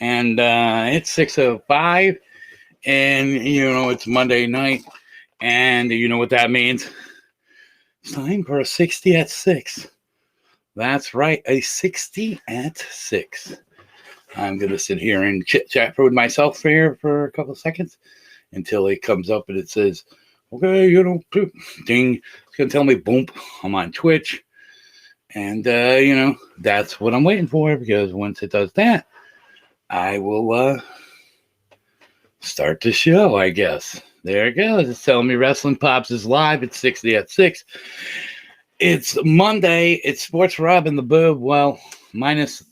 and it's 6:05, and it's Monday night, and you know what that means. It's time for a 60 at 6. That's right, a 60 at 6. I'm going to sit here and chit-chat with myself here for a couple of seconds until it comes up and it says, okay, ding. It's going to tell me, boom, I'm on Twitch. And, that's what I'm waiting for, because once it does that, I will start the show, I guess. There it goes. It's telling me Wrestling Pops is live at 60 at 6. It's Monday. It's SportsRob and the Boob. Well, minus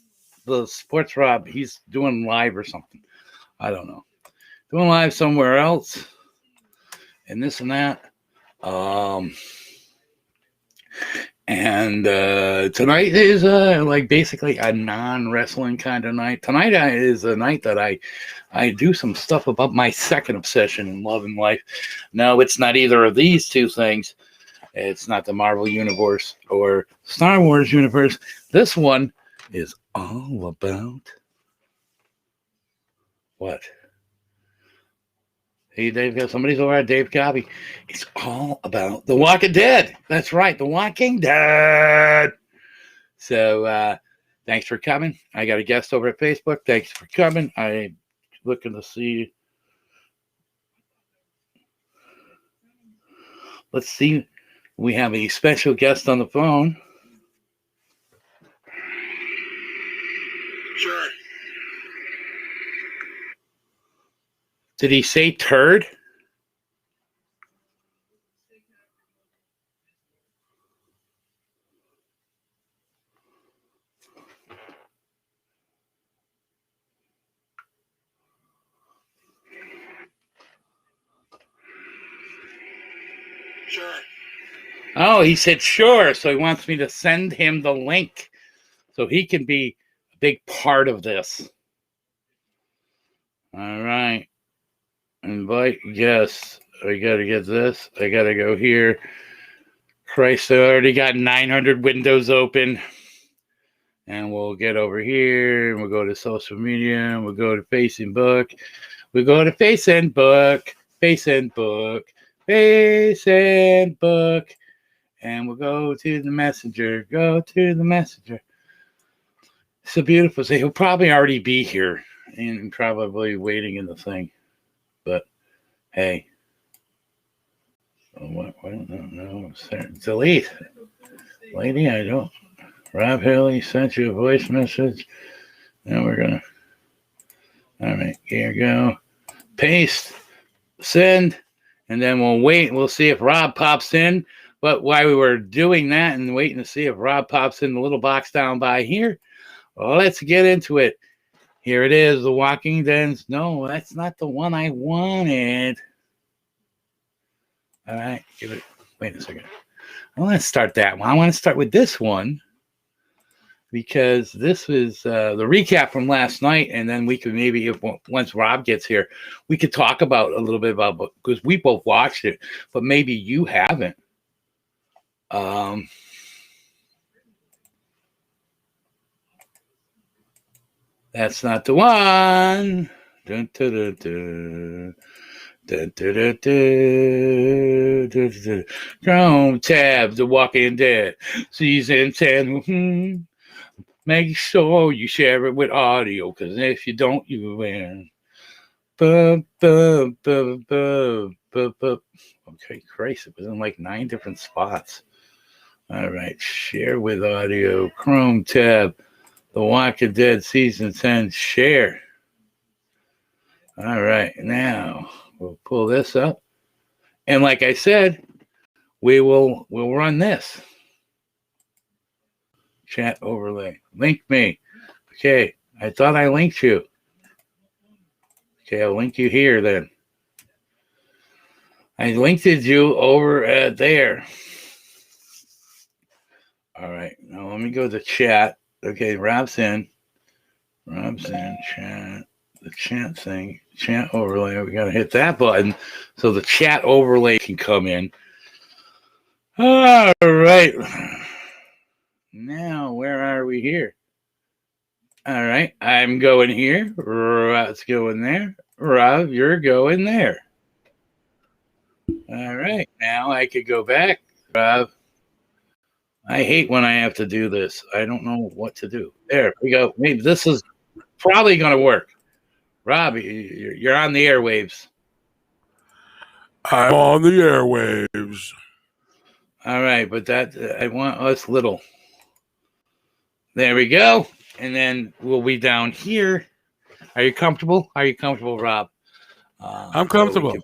the SportsRob. He's doing live or something. I don't know. Doing live somewhere else. And this and that. And tonight is basically a non-wrestling kind of night. Tonight is a night that I do some stuff about my second obsession in love and life. No, it's not either of these two things. It's not the Marvel Universe or Star Wars Universe. This one is all about what? Hey, Dave, somebody's over at Dave Copy. It's all about The Walking Dead. That's right, The Walking Dead. So, thanks for coming. I got a guest over at Facebook. Thanks for coming. I'm looking to see. Let's see. We have a special guest on the phone. Sure. Did he say turd? Sure. Oh, he said sure. So he wants me to send him the link so he can be a big part of this. All right. Invite guests. I got to get this. I got to go here. Christ, I already got 900 windows open. And we'll get over here. And we'll go to social media. And we'll go to Facebook. We'll go to Facebook. Facebook. Facebook. And we'll go to the messenger. Go to the messenger. It's a beautiful thing. He'll probably already be here and probably waiting in the thing. But hey, what? No, delete, lady. I don't. Rob Haley sent you a voice message. Now we're gonna. All right, here you go. Paste, send, and then we'll wait. We'll see if Rob pops in. But while we were doing that and waiting to see if Rob pops in the little box down by here, let's get into it. Here it is, The Walking Dead. No, that's not the one I wanted. All right, wait a second. I want to start that one. I want to start with this one because this is the recap from last night, and then we could maybe, once Rob gets here, we could talk about a little bit about, because we both watched it, but maybe you haven't. That's not the one. Dun, dun, dun, dun. Dun, dun, dun, dun, dun, dun. Chrome tab, The Walking Dead, season 10. Make sure you share it with audio, because if you don't, you win. Okay, Christ, it was in like 9 different spots. All right, share with audio, Chrome tab, The Walking Dead season 10, share. All right, now we'll pull this up. And like I said, we'll run this. Chat overlay. Link me. Okay, I thought I linked you. Okay, I'll link you here then. I linked you over there. All right, now let me go to chat. Okay, Rob's in. Chat. The chat thing. Chat overlay. We got to hit that button so the chat overlay can come in. All right. Now, where are we here? All right, I'm going here. Let's go in there. Rob, you're going there. All right, now I could go back. Rob, I hate when I have to do this. I don't know what to do. There we go. Maybe this is probably going to work. Rob, you're on the airwaves. I'm on the airwaves. All right, but that I want us little. There we go. And then we'll be down here. Are you comfortable? Are you comfortable, Rob? I'm comfortable.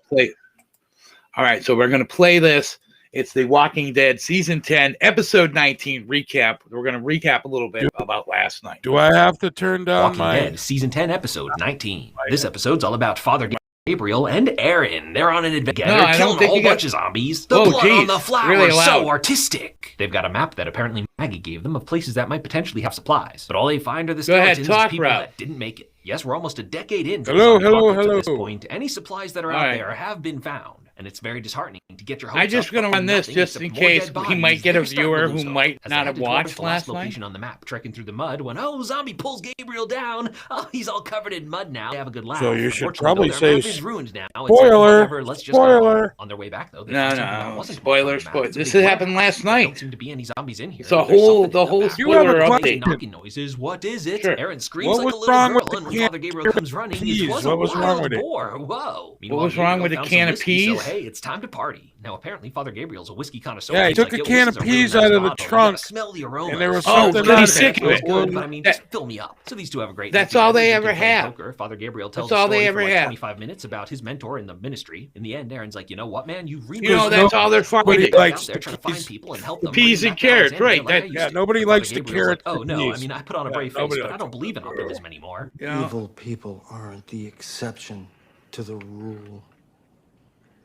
All right, so we're going to play this. It's The Walking Dead Season 10, Episode 19 recap. We're going to recap a little bit about last night. Do I have to turn down Walking Dead Season 10, Episode 19. This episode's all about Father Gabriel and Aaron. They're on an adventure together, killing a whole bunch of zombies. The blood on the flower, so artistic. They've got a map that apparently Maggie gave them of places that might potentially have supplies. But all they find are the skeletons of people that didn't make it. Yes, we're almost a decade into this point. Any supplies that are out there have been found. And it's very disheartening to get your hopes up. I'm just going to run this just in case we might get a viewer who might not have watched last night. Location on the map, trekking through the mud when, zombie pulls Gabriel down. Oh, he's all covered in mud now. They have a good laugh. So you should probably say is ruined now. Spoiler. Let's just spoiler. On their way back, though. No. Spoilers. This happened last night. There don't seem to be any zombies in here. So the whole spoiler update. Knocking noises. What is it? Sure. Aaron screams like a little girl, and when Father Gabriel comes running, it was a wild boar. Whoa. What was wrong with the can of peas? So, hey, it's time to party. Now, apparently, Father Gabriel's a whiskey connoisseur. Yeah, he took a can of peas out of the trunk. Smell the aroma. And there was something pretty sick of it. Good, but I mean, just fill me up. So these two have a great. That's all they ever have. Father Gabriel tells a story for like 25 minutes about his mentor in the ministry. In the end, Aaron's like, you know what, man, you really. That's all they're fighting. They're trying to find people and help them. Peas and carrots, right? Yeah, nobody likes the carrots. Oh no, I mean, I put on a brave face, but I don't believe in optimism anymore. Evil people aren't the exception to the rule.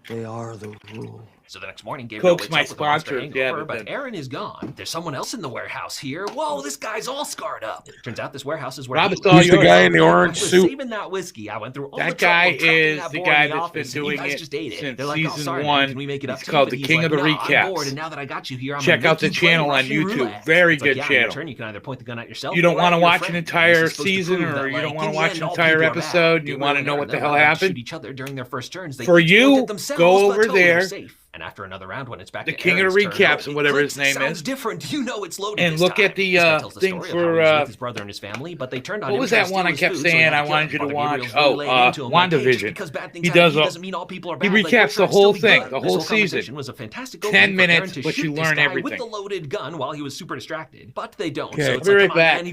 They are the rule. So the next morning, Gabriel Coke's my sponsor. But Aaron is gone. There's someone else in the warehouse here. Whoa, this guy's all scarred up. It turns out this warehouse is where Who's the guy in the orange suit? Saving that whiskey. I went through all that guy is the guy that's been doing it since season 1. It's called the King of the Recaps. And now that I got you here, check out the channel on YouTube. Very good channel. You can either point the gun at yourself. You don't want to watch an entire season, or you don't want to watch an entire episode. You want to know what the hell happened. Each other during their first turns. For you, go over there. And after another round, when it's back the to King of the Recaps and whatever his name is. Different. You know it's loaded. And look at the thing for his brother and his family, but they turned on what was that one I kept saying I wanted you to watch? WandaVision. He does. He recaps the whole thing, the whole season. Was a fantastic 10 minutes, but you learn everything with the loaded gun while he was super distracted. But they don't. Okay, so it's be right back.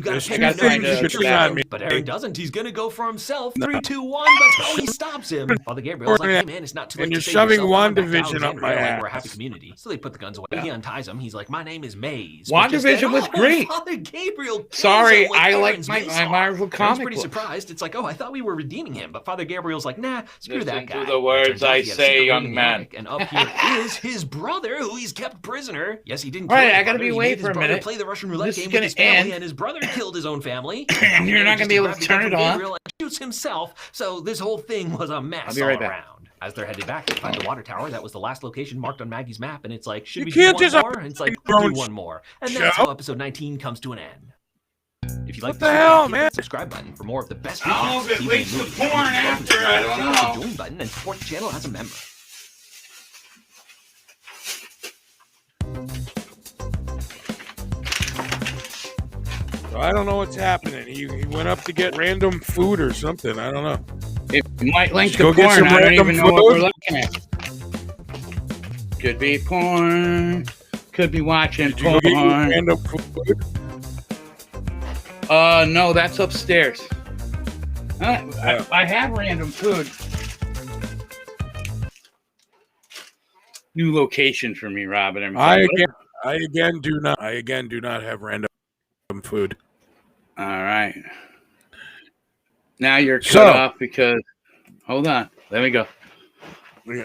But Aaron doesn't. He's gonna go for himself. 3, 2, 1. But he stops him. Father Gabriel's like, hey man, it's not too late. And you're shoving WandaVision up my ass. We're a happy community. So they put the guns away. He unties him. He's like, my name is Maze. WandaVision was great. Father Gabriel. Sorry, I like my Marvel comic. I'm pretty surprised. It's like, I thought we were redeeming him, but Father Gabriel's like, nah, screw that guy. Listen to the words I say, young man. And up here is his brother, who he's kept prisoner. Yes, he didn't. All right, I gotta be away for a minute. Play the Russian roulette game with his family, and his brother killed his own family. And you're not gonna be able to turn it on. Gabriel shoots himself. So this whole thing was a mess. I'll be right back. Around. As they're headed back, they find the water tower. That was the last location marked on Maggie's map, and it's like, should we do one more? And it's like, we'll do one more. And that's how episode 19 comes to an end. If you like what the hell, man? Hit the subscribe button for more of the best recaps. If it leaks the porn after, I don't know. The join button and support the channel as a member. So I don't know what's happening. He went up to get random food or something. I don't know. It might link to porn. I don't even know what we're looking at. Could be porn. Could be watching porn. Random food? No, that's upstairs. I have random food. New location for me, Robin. I again do not have random food. All right. Now you're cut off because. Hold on. There we go. Yeah.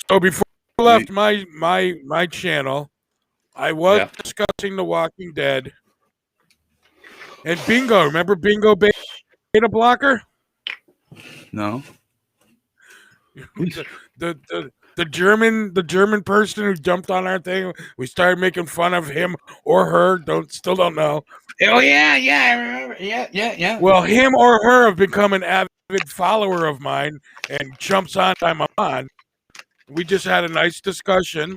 So before I left my channel, I was discussing The Walking Dead. And Bingo, remember Bingo Beta Blocker? No. The German person who jumped on our thing. We started making fun of him or her. Still don't know. Oh yeah, I remember. Yeah. Well, him or her have become an avid follower of mine and jumps on time I'm on. We just had a nice discussion.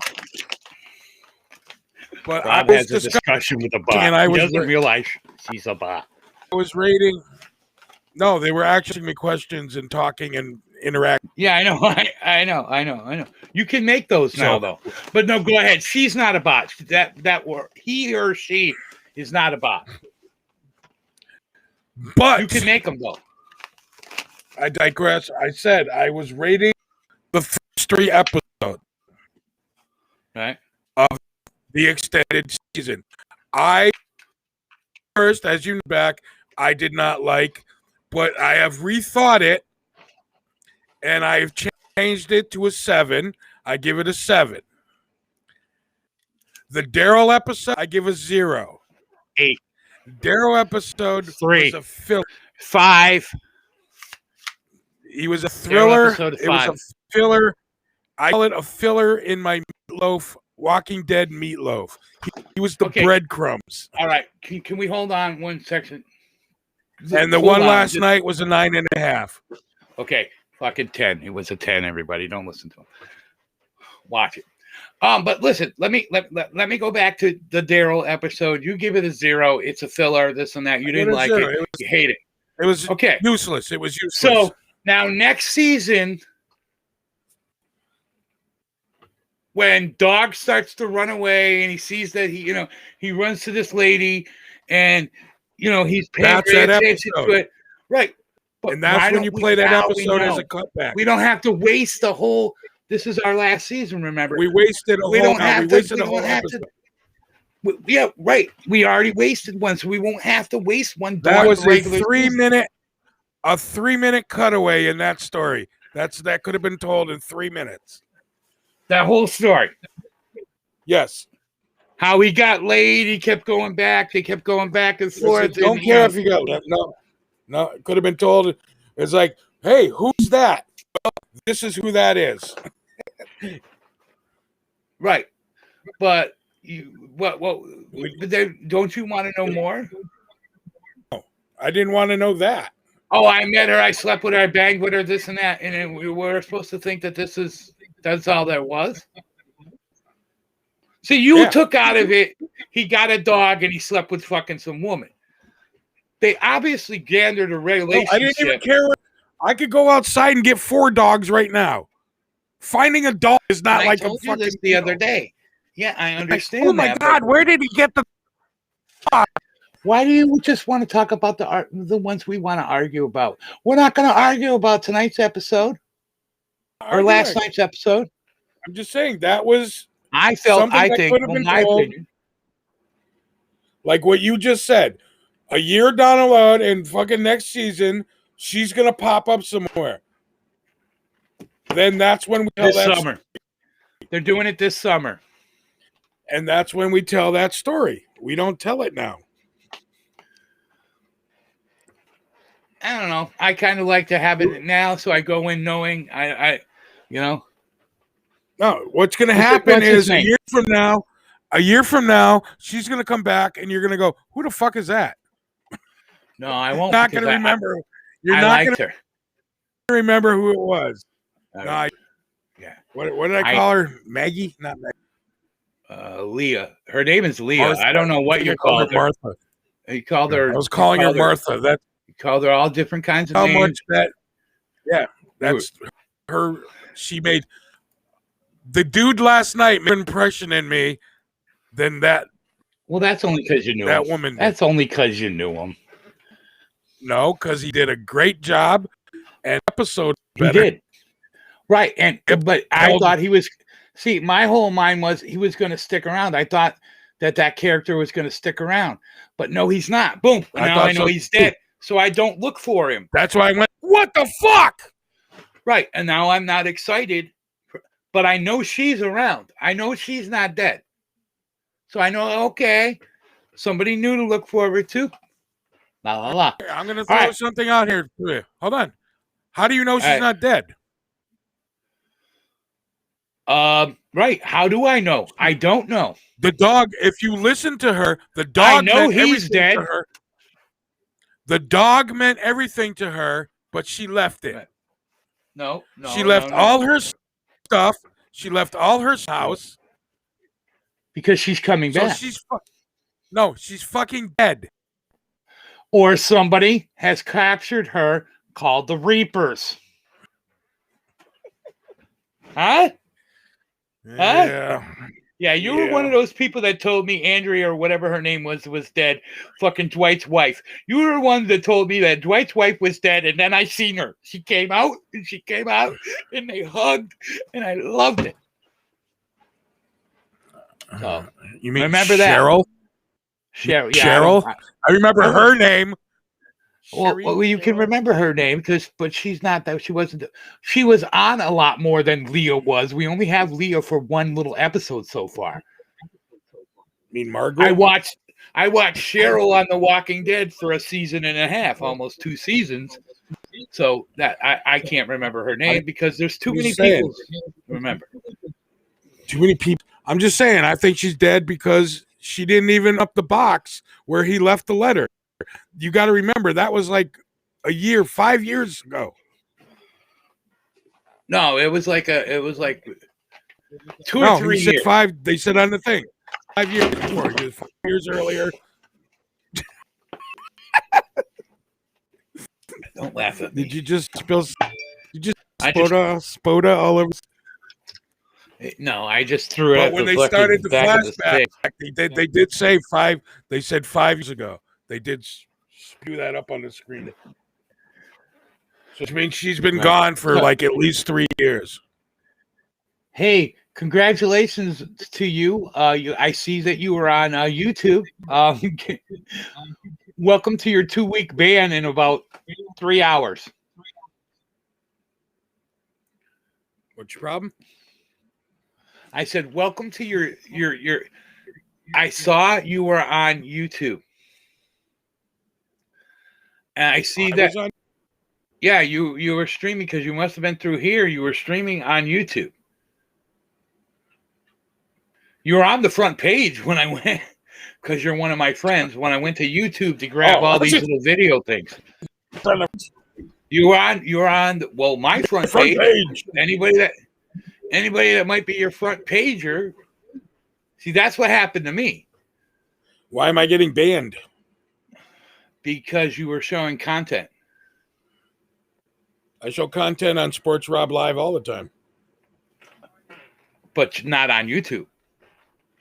But Rob has a discussion with a bot. And I doesn't realize she's a bot. I was rating. No, they were asking me questions and talking and interacting. Yeah, I know. I know. You can make those now, though. But no, go ahead. She's not a bot. That were he or she is not a bot. But you can make them though. I digress. I said I was rating the first 3 episodes, right, of the extended season. First, as you know back, I did not like, but I have rethought it, and I've changed it to a 7. I give it a 7. The Daryl episode, I give a 0. 8. Daryl episode 3. was a filler. 5. He was a thriller. It was a filler. I call it a filler in my meatloaf, Walking Dead meatloaf. He was the breadcrumbs. All right. Can we hold on one section? And the one last night was a 9.5. Okay. Fucking 10. It was a 10, everybody. Don't listen to him. Watch it. But listen, let me go back to the Daryl episode. You give it a 0. It's a filler, this and that. You didn't like it. You hate it. It was useless. It was useless. So now next season, when Dog starts to run away and he sees that he runs to this lady and he's paying attention to it. Right. But and that's when you play that episode as a cutback. We don't have to waste the whole. This is our last season, remember? We wasted a whole episode. Yeah, right. We already wasted one, so we won't have to waste one. That was a 3-minute cutaway in that story. That could have been told in 3 minutes. That whole story. Yes. How he got laid, he kept going back. They kept going back and forth. Don't care if he got laid. No, it could have been told. It's like, hey, who's that? Well, this is who that is. Right. But don't you want to know more? No, I didn't want to know that. Oh, I met her, I slept with her, I banged with her, this and that, and we were supposed to think that that's all there was. See, you took out of it, he got a dog and he slept with fucking some woman. They obviously gandered a relationship. I didn't even care. I could go outside and get 4 dogs right now. Finding a dog is not like I told you this the other day. Yeah, I understand. Oh my God, where did he get the dog? Why do you just want to talk about the ones we want to argue about? We're not going to argue about tonight's episode or last night's episode. I'm just saying that was. I think, my opinion, like what you just said, a year down the road and fucking next season, she's gonna pop up somewhere. Then that's when we tell that summer. They're doing it this summer, and that's when we tell that story. We don't tell it now. I don't know. I kind of like to have it now, so I go in knowing I. No, what's going to happen is a year from now, she's going to come back and you're going to go, who the fuck is that? No, I won't. You're not going to remember. You're not going to remember who it was. Yeah. What did I call her? Maggie? Not Maggie. Leah. Her name is Leah. Martha. I don't know what you called her. Martha. You called her. I was calling her Martha. You called her all different kinds of names. How much that? Yeah, that's her. She made. The dude last night made an impression in me than that. Well, that's only because you knew that him. woman. That's only because you knew him. No, because he did a great job and episode. He did. Right. But I thought he was. See, my whole mind was he was going to stick around. I thought that character was going to stick around. But no, he's not. Boom. Now I know he's dead. So I don't look for him. That's why I went, what the fuck? Right. And now I'm not excited. But I know she's around. I know she's not dead. So I know, okay, somebody new to look forward to. La, la, la. I'm going to throw something out here to you. Hold on. How do you know she's not dead? Right. How do I know? I don't know. The dog, if you listen to her, the dog know he's dead. To her. The dog meant everything to her, but she left it. No. She left all her stuff. She left all her house. Because she's coming back. She's fucking dead. Or somebody has captured her, called the Reapers. Huh? Yeah, you were one of those people that told me Andrea or whatever her name was dead. Fucking Dwight's wife. You were the one that told me that Dwight's wife was dead, and then I seen her. She came out, and they hugged, and I loved it. So, you mean remember Cheryl? Cheryl. Yeah, Cheryl. I remember her name. Well, you can remember her name but she's not that. She wasn't. She was on a lot more than Leah was. We only have Leah for one little episode so far. I mean, Margaret. I watched Cheryl on The Walking Dead for a season and a half, almost 2 seasons. So that I can't remember her name because there's too many people to remember. Too many people. I'm just saying. I think she's dead because she didn't even up the box where he left the letter. You got to remember that was like 5 years ago. No, it was like 2 or 3 he said years. 5. They said on the thing 5 years before. 5 years earlier. Don't laugh at me. Did you just spill? You just spoda all over? No, I just threw it. But when they started the flashback, they did say 5. They said 5 years ago. They did spew that up on the screen. So it means she's been gone for like at least 3 years. Hey, congratulations to you. I see that you were on YouTube. Welcome to your 2-week ban in about 3 hours. What's your problem? I said, welcome to your. I saw you were on YouTube. And I see that. Yeah, you were streaming because you must have been through here. You were streaming on YouTube. You were on the front page when I went, because you're one of my friends. When I went to YouTube to grab all these little video things, you were on. Well, my front page. Anybody that might be your front pager. See, that's what happened to me. Why am I getting banned? Because you were showing content. I show content on SportsRob Live all the time. But not on YouTube.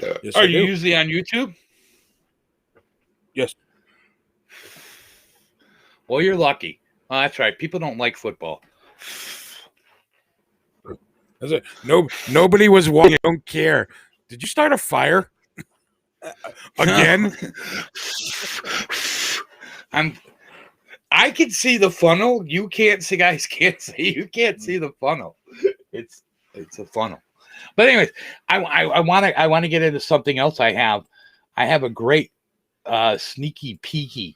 Yes, Are you usually on YouTube? Yes. Well, you're lucky. Oh, that's right. People don't like football. That's it. Nobody was watching. I don't care. Did you start a fire? Again? I can see the funnel. You can't see. Guys can't see. You can't see the funnel. It's a funnel. But anyways, I want to get into something else. I have a great sneaky peeky.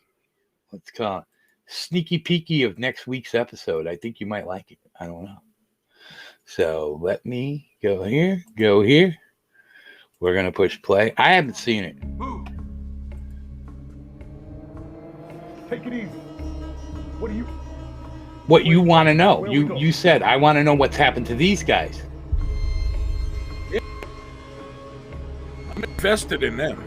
Let's call it sneaky peeky of next week's episode. I think you might like it. I don't know. So let me go here. We're gonna push play. I haven't seen it. Boob. Take it easy. What you want to know? You said I want to know what's happened to these guys. I'm invested in them.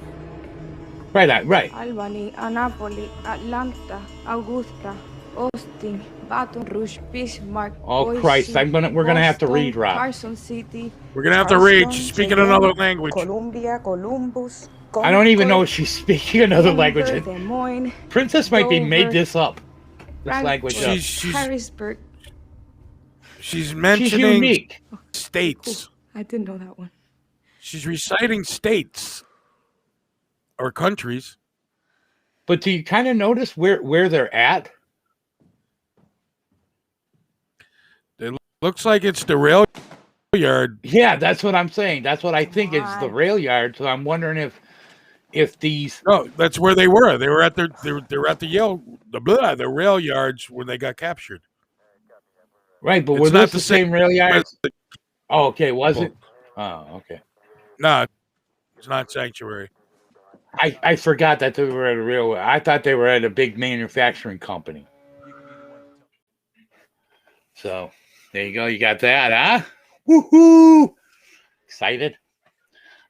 Right. Albany, Annapolis, Atlanta, Augusta, Austin, Baton Rouge, Bismarck. Oh Boise, Christ! We're gonna have to read, Rob. Carson City. We're gonna have to read. She's speaking another language. Columbia, Columbus. I don't even know if she's speaking another language. Des Moines, Princess might be made Dover, this up. This language up. Harrisburg. She's mentioning She's unique. states. I didn't know that one. She's reciting states or countries. But do you kind of notice where they're at? It looks like it's the rail yard. Yeah, that's what I'm saying. That's what I think is the rail yard. So I'm wondering if these. No, that's where they were. They were at the rail yards when they got captured. Right, but were those the same rail yards? Oh, okay. Was it? Oh, okay. No, it's not Sanctuary. I forgot that they were at a real. I thought they were at a big manufacturing company. So there you go. You got that, huh? Woohoo! Excited.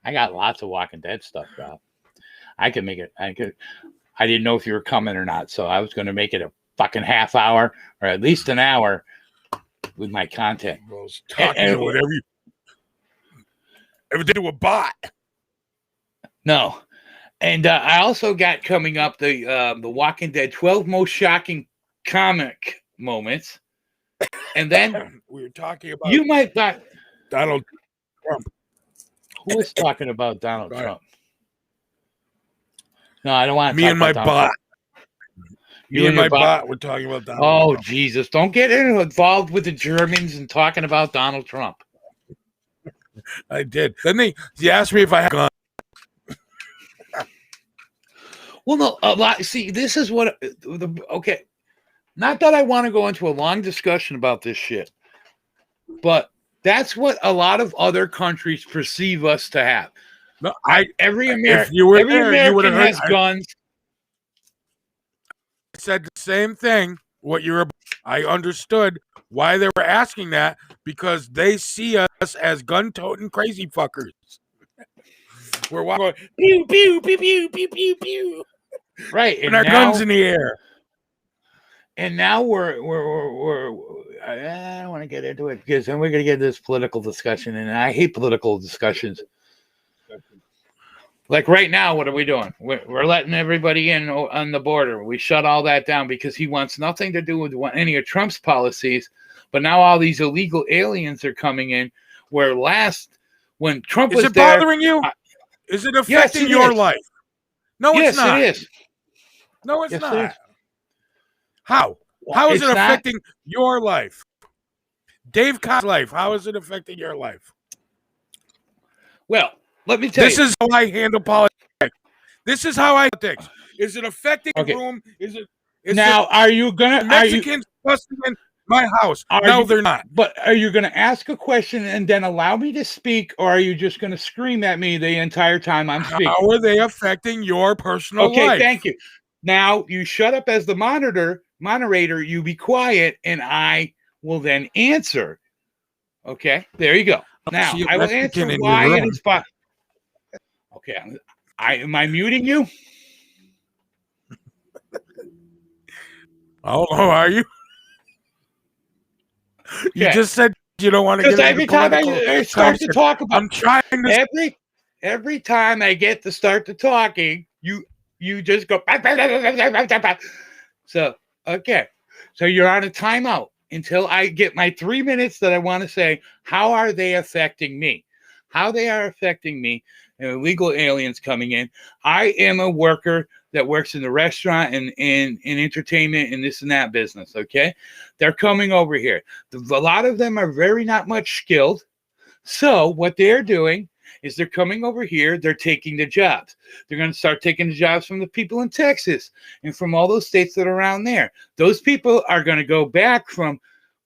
I got lots of Walking Dead stuff, Rob. I could make it. I didn't know if you were coming or not, so I was going to make it a fucking half hour or at least an hour with my content. Well, talking to whatever you ever did to a bot. No. And I also got coming up the Walking Dead 12 most shocking comic moments. And then we were talking about you might not Donald Trump. Who is talking about Donald Trump? No, I don't want to me talk and my about bot. Me and my bot. bot were talking about Donald Trump. Trump. Jesus. Don't get involved with the Germans and talking about Donald Trump. I did. Then he asked me if I had a gun. Well, no, a lot. See, this is what. Okay, not that I want to go into a long discussion about this shit, but that's what a lot of other countries perceive us to have. No, every American has guns. I said the same thing. I understood why they were asking that, because they see us as gun-toting crazy fuckers. We're walking, pew pew pew pew pew pew pew. Right, and our guns in the air. And now we're I don't want to get into it because then we're going to get this political discussion, and I hate political discussions. Like right now, what are we doing? We're letting everybody in on the border. We shut all that down because he wants nothing to do with any of Trump's policies. But now all these illegal aliens are coming in. Where when Trump was there, is it bothering you? Is it affecting your life? No, it's not. Yes, it is. No, it's not. It is. How? How is it affecting your life? Dave Cobb's life. How is it affecting your life? Well, let me tell you. This is how I handle politics. This is how I politics. Is it affecting the room? Are you gonna Mexicans busting in my house? No, they're not. But are you gonna ask a question and then allow me to speak, or are you just gonna scream at me the entire time I'm speaking? How are they affecting your personal life? Okay, thank you. Now you shut up as the moderator. You be quiet, and I will then answer. Okay, there you go. Now I will answer why it is. Okay, am I muting you? Oh, are you? You just said you don't want to get every time I start to talk about. I'm trying to. Every time I get to start to talking, you just go. So okay, so you're on a timeout until I get my 3 minutes that I want to say. How are they affecting me? How they are affecting me? And illegal aliens coming in. I am a worker that works in the restaurant and in entertainment and this and that business. Okay, they're coming over here. A lot of them are very not much skilled. So what they're doing is they're coming over here. They're taking the jobs. They're going to start taking the jobs from the people in Texas and from all those states that are around there. Those people are going to go back from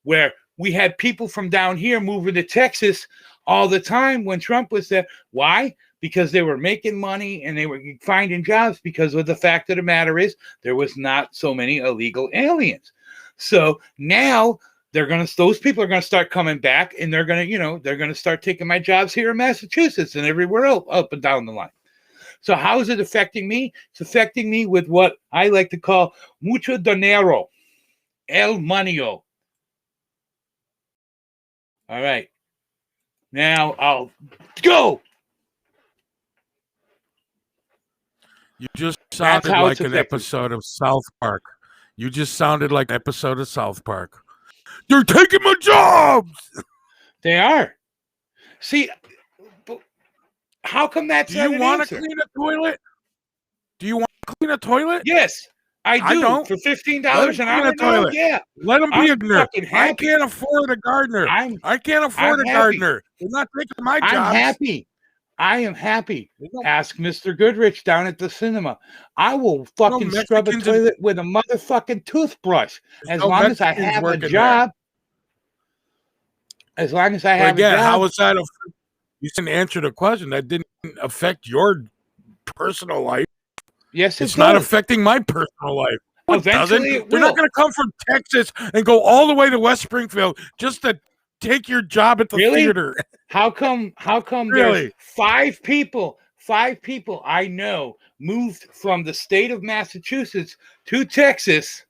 where we had people from down here moving to Texas all the time when Trump was there. Why? Because they were making money and they were finding jobs, because of the fact of the matter is there was not so many illegal aliens. So now those people are going to start coming back, and they're going to start taking my jobs here in Massachusetts and everywhere else up and down the line. So how is it affecting me? It's affecting me with what I like to call mucho dinero, el manio. All right. Now I'll go. You just sounded like an episode of South Park. You just sounded like an episode of South Park. They're taking my jobs. They are. See, how come that's not an answer? Do you want to clean a toilet? Do you want to clean a toilet? Yes, I do. I don't. For $15 an hour. Toilet. Yeah. Let them be a gardener. I can't afford a gardener. I can't afford a gardener. They're not taking my jobs. I'm happy. I am happy. Ask Mr. Goodrich down at the cinema. I will fucking scrub a toilet with a motherfucking toothbrush as long as I have a job. As long as I have a job. How is that? You didn't answer the question. That didn't affect your personal life. Yes, it's not affecting my personal life. Eventually, it will. They're not going to come from Texas and go all the way to West Springfield just to take your job at the theater. How come Really? there's 5 people I know moved from the state of Massachusetts to Texas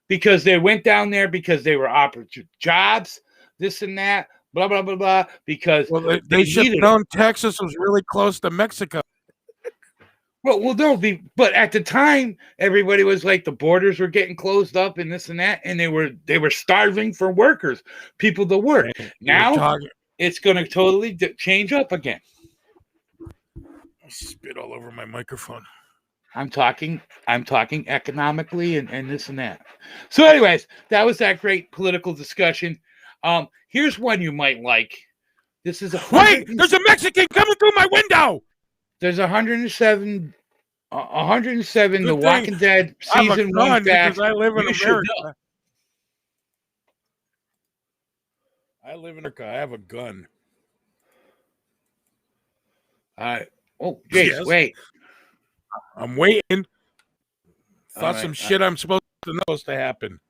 because they went down there because they were offered jobs, this and that, blah, blah, blah, blah, because they should have known Texas was really close to Mexico. Well, no, but at the time, everybody was like the borders were getting closed up and this and that, and they were starving for workers, people to work. Now it's going to totally change up again. I spit all over my microphone. I'm talking economically and this and that. So, anyways, that was that great political discussion. Here's one you might like. This is wait. There's a Mexican coming through my window. There's 107. The Walking Dead season 1 because I live in America. I live in America. I have a gun. Oh, Jace, yes. Wait. I'm waiting. Thought some shit I'm supposed to happen.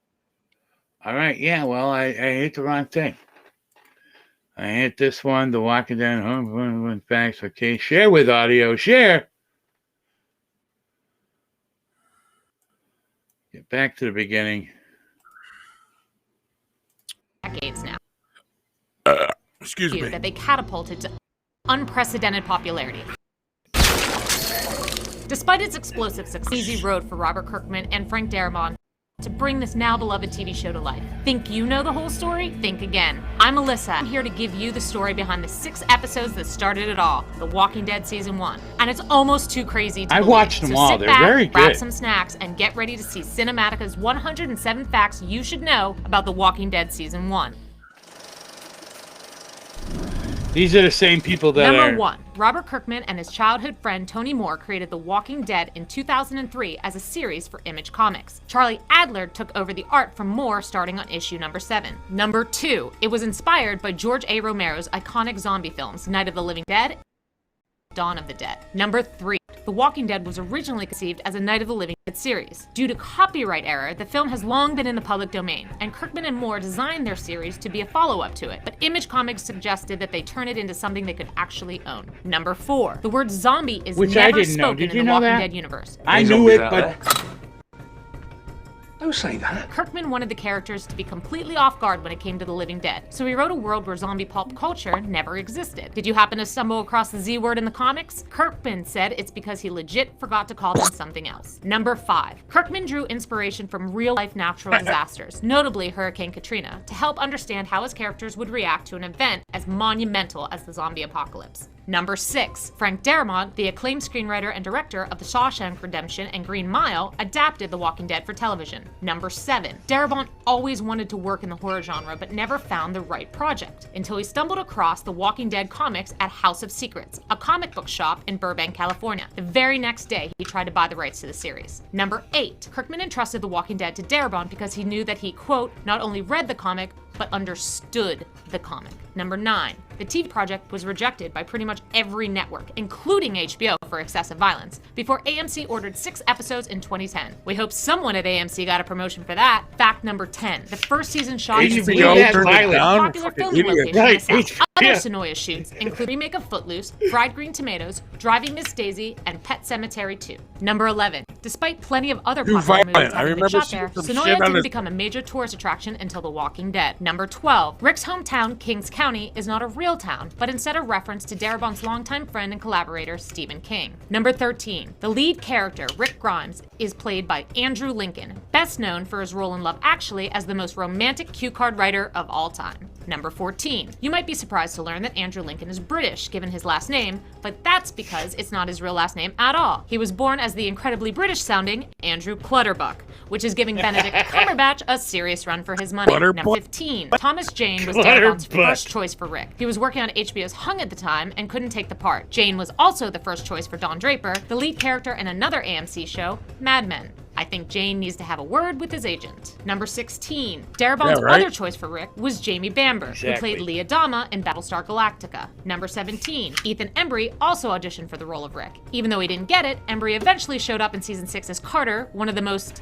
All right. Yeah. Well, I hit the wrong thing. I hit this one. The Walking Dead. Facts. Okay. Share with audio. Share. Get back to the beginning. Decades now. Excuse me. That they catapulted to unprecedented popularity. Despite its explosive success, easy road for Robert Kirkman and Frank Darabont to bring this now beloved TV show to life. Think you know the whole story? Think again. I'm Alyssa. I'm here to give you the story behind the 6 episodes that started it all, The Walking Dead Season 1. And it's almost too crazy to believe. I watched them all. They're very good. Grab some snacks and get ready to see Cinematica's 107 facts you should know about The Walking Dead Season 1. These are the same people that Number 1. Robert Kirkman and his childhood friend Tony Moore created The Walking Dead in 2003 as a series for Image Comics. Charlie Adler took over the art from Moore starting on issue number 7. Number 2. It was inspired by George A. Romero's iconic zombie films, Night of the Living Dead, Dawn of the Dead. Number 3. The Walking Dead was originally conceived as a Night of the Living Dead series. Due to copyright error, the film has long been in the public domain, and Kirkman and Moore designed their series to be a follow-up to it, but Image Comics suggested that they turn it into something they could actually own. Number 4. The word zombie is never spoken in the Walking Dead universe. I knew it, but... Don't say that. Kirkman wanted the characters to be completely off guard when it came to the living dead, so he wrote a world where zombie pulp culture never existed. Did you happen to stumble across the Z word in the comics? Kirkman said it's because he legit forgot to call them something else. Number 5. Kirkman drew inspiration from real-life natural disasters, notably Hurricane Katrina, to help understand how his characters would react to an event as monumental as the zombie apocalypse. Number 6. Frank Darabont, the acclaimed screenwriter and director of The Shawshank Redemption and Green Mile, adapted The Walking Dead for television. Number 7. Darabont always wanted to work in the horror genre but never found the right project, until he stumbled across The Walking Dead comics at House of Secrets, a comic book shop in Burbank, California. The very next day, he tried to buy the rights to the series. Number 8. Kirkman entrusted The Walking Dead to Darabont because he knew that he, quote, not only read the comic, but understood the comic. Number 9. The TV project was rejected by pretty much every network, including HBO, for excessive violence, before AMC ordered 6 episodes in 2010. We hope someone at AMC got a promotion for that. Fact number 10. The first season shot in popular filming location in the South. Other Sonoya shoots include remake of Footloose, Fried Green Tomatoes, Driving Miss Daisy, and Pet Sematary 2. Number 11. Despite plenty of other popular movies having been shot there, Sonoya didn't become a major tourist attraction until The Walking Dead. Number 12. Rick's hometown, Kings County, is not a real town, but instead a reference to Darabont's longtime friend and collaborator, Stephen King. Number 13. The lead character, Rick Grimes, is played by Andrew Lincoln, best known for his role in Love Actually as the most romantic cue card writer of all time. Number 14. You might be surprised to learn that Andrew Lincoln is British, given his last name, but that's because it's not his real last name at all. He was born as the incredibly British-sounding Andrew Clutterbuck, which is giving Benedict Cumberbatch a serious run for his money. Number 15. Thomas Jane was Darabont's first choice for Rick. He was working on HBO's Hung at the time and couldn't take the part. Jane was also the first choice for Don Draper, the lead character in another AMC show, Mad Men. I think Jane needs to have a word with his agent. Number 16. Darabont's other choice for Rick was Jamie Bamber, who played Lee Adama in Battlestar Galactica. Number 17. Ethan Embry also auditioned for the role of Rick. Even though he didn't get it, Embry eventually showed up in season 6 as Carter, one of the most,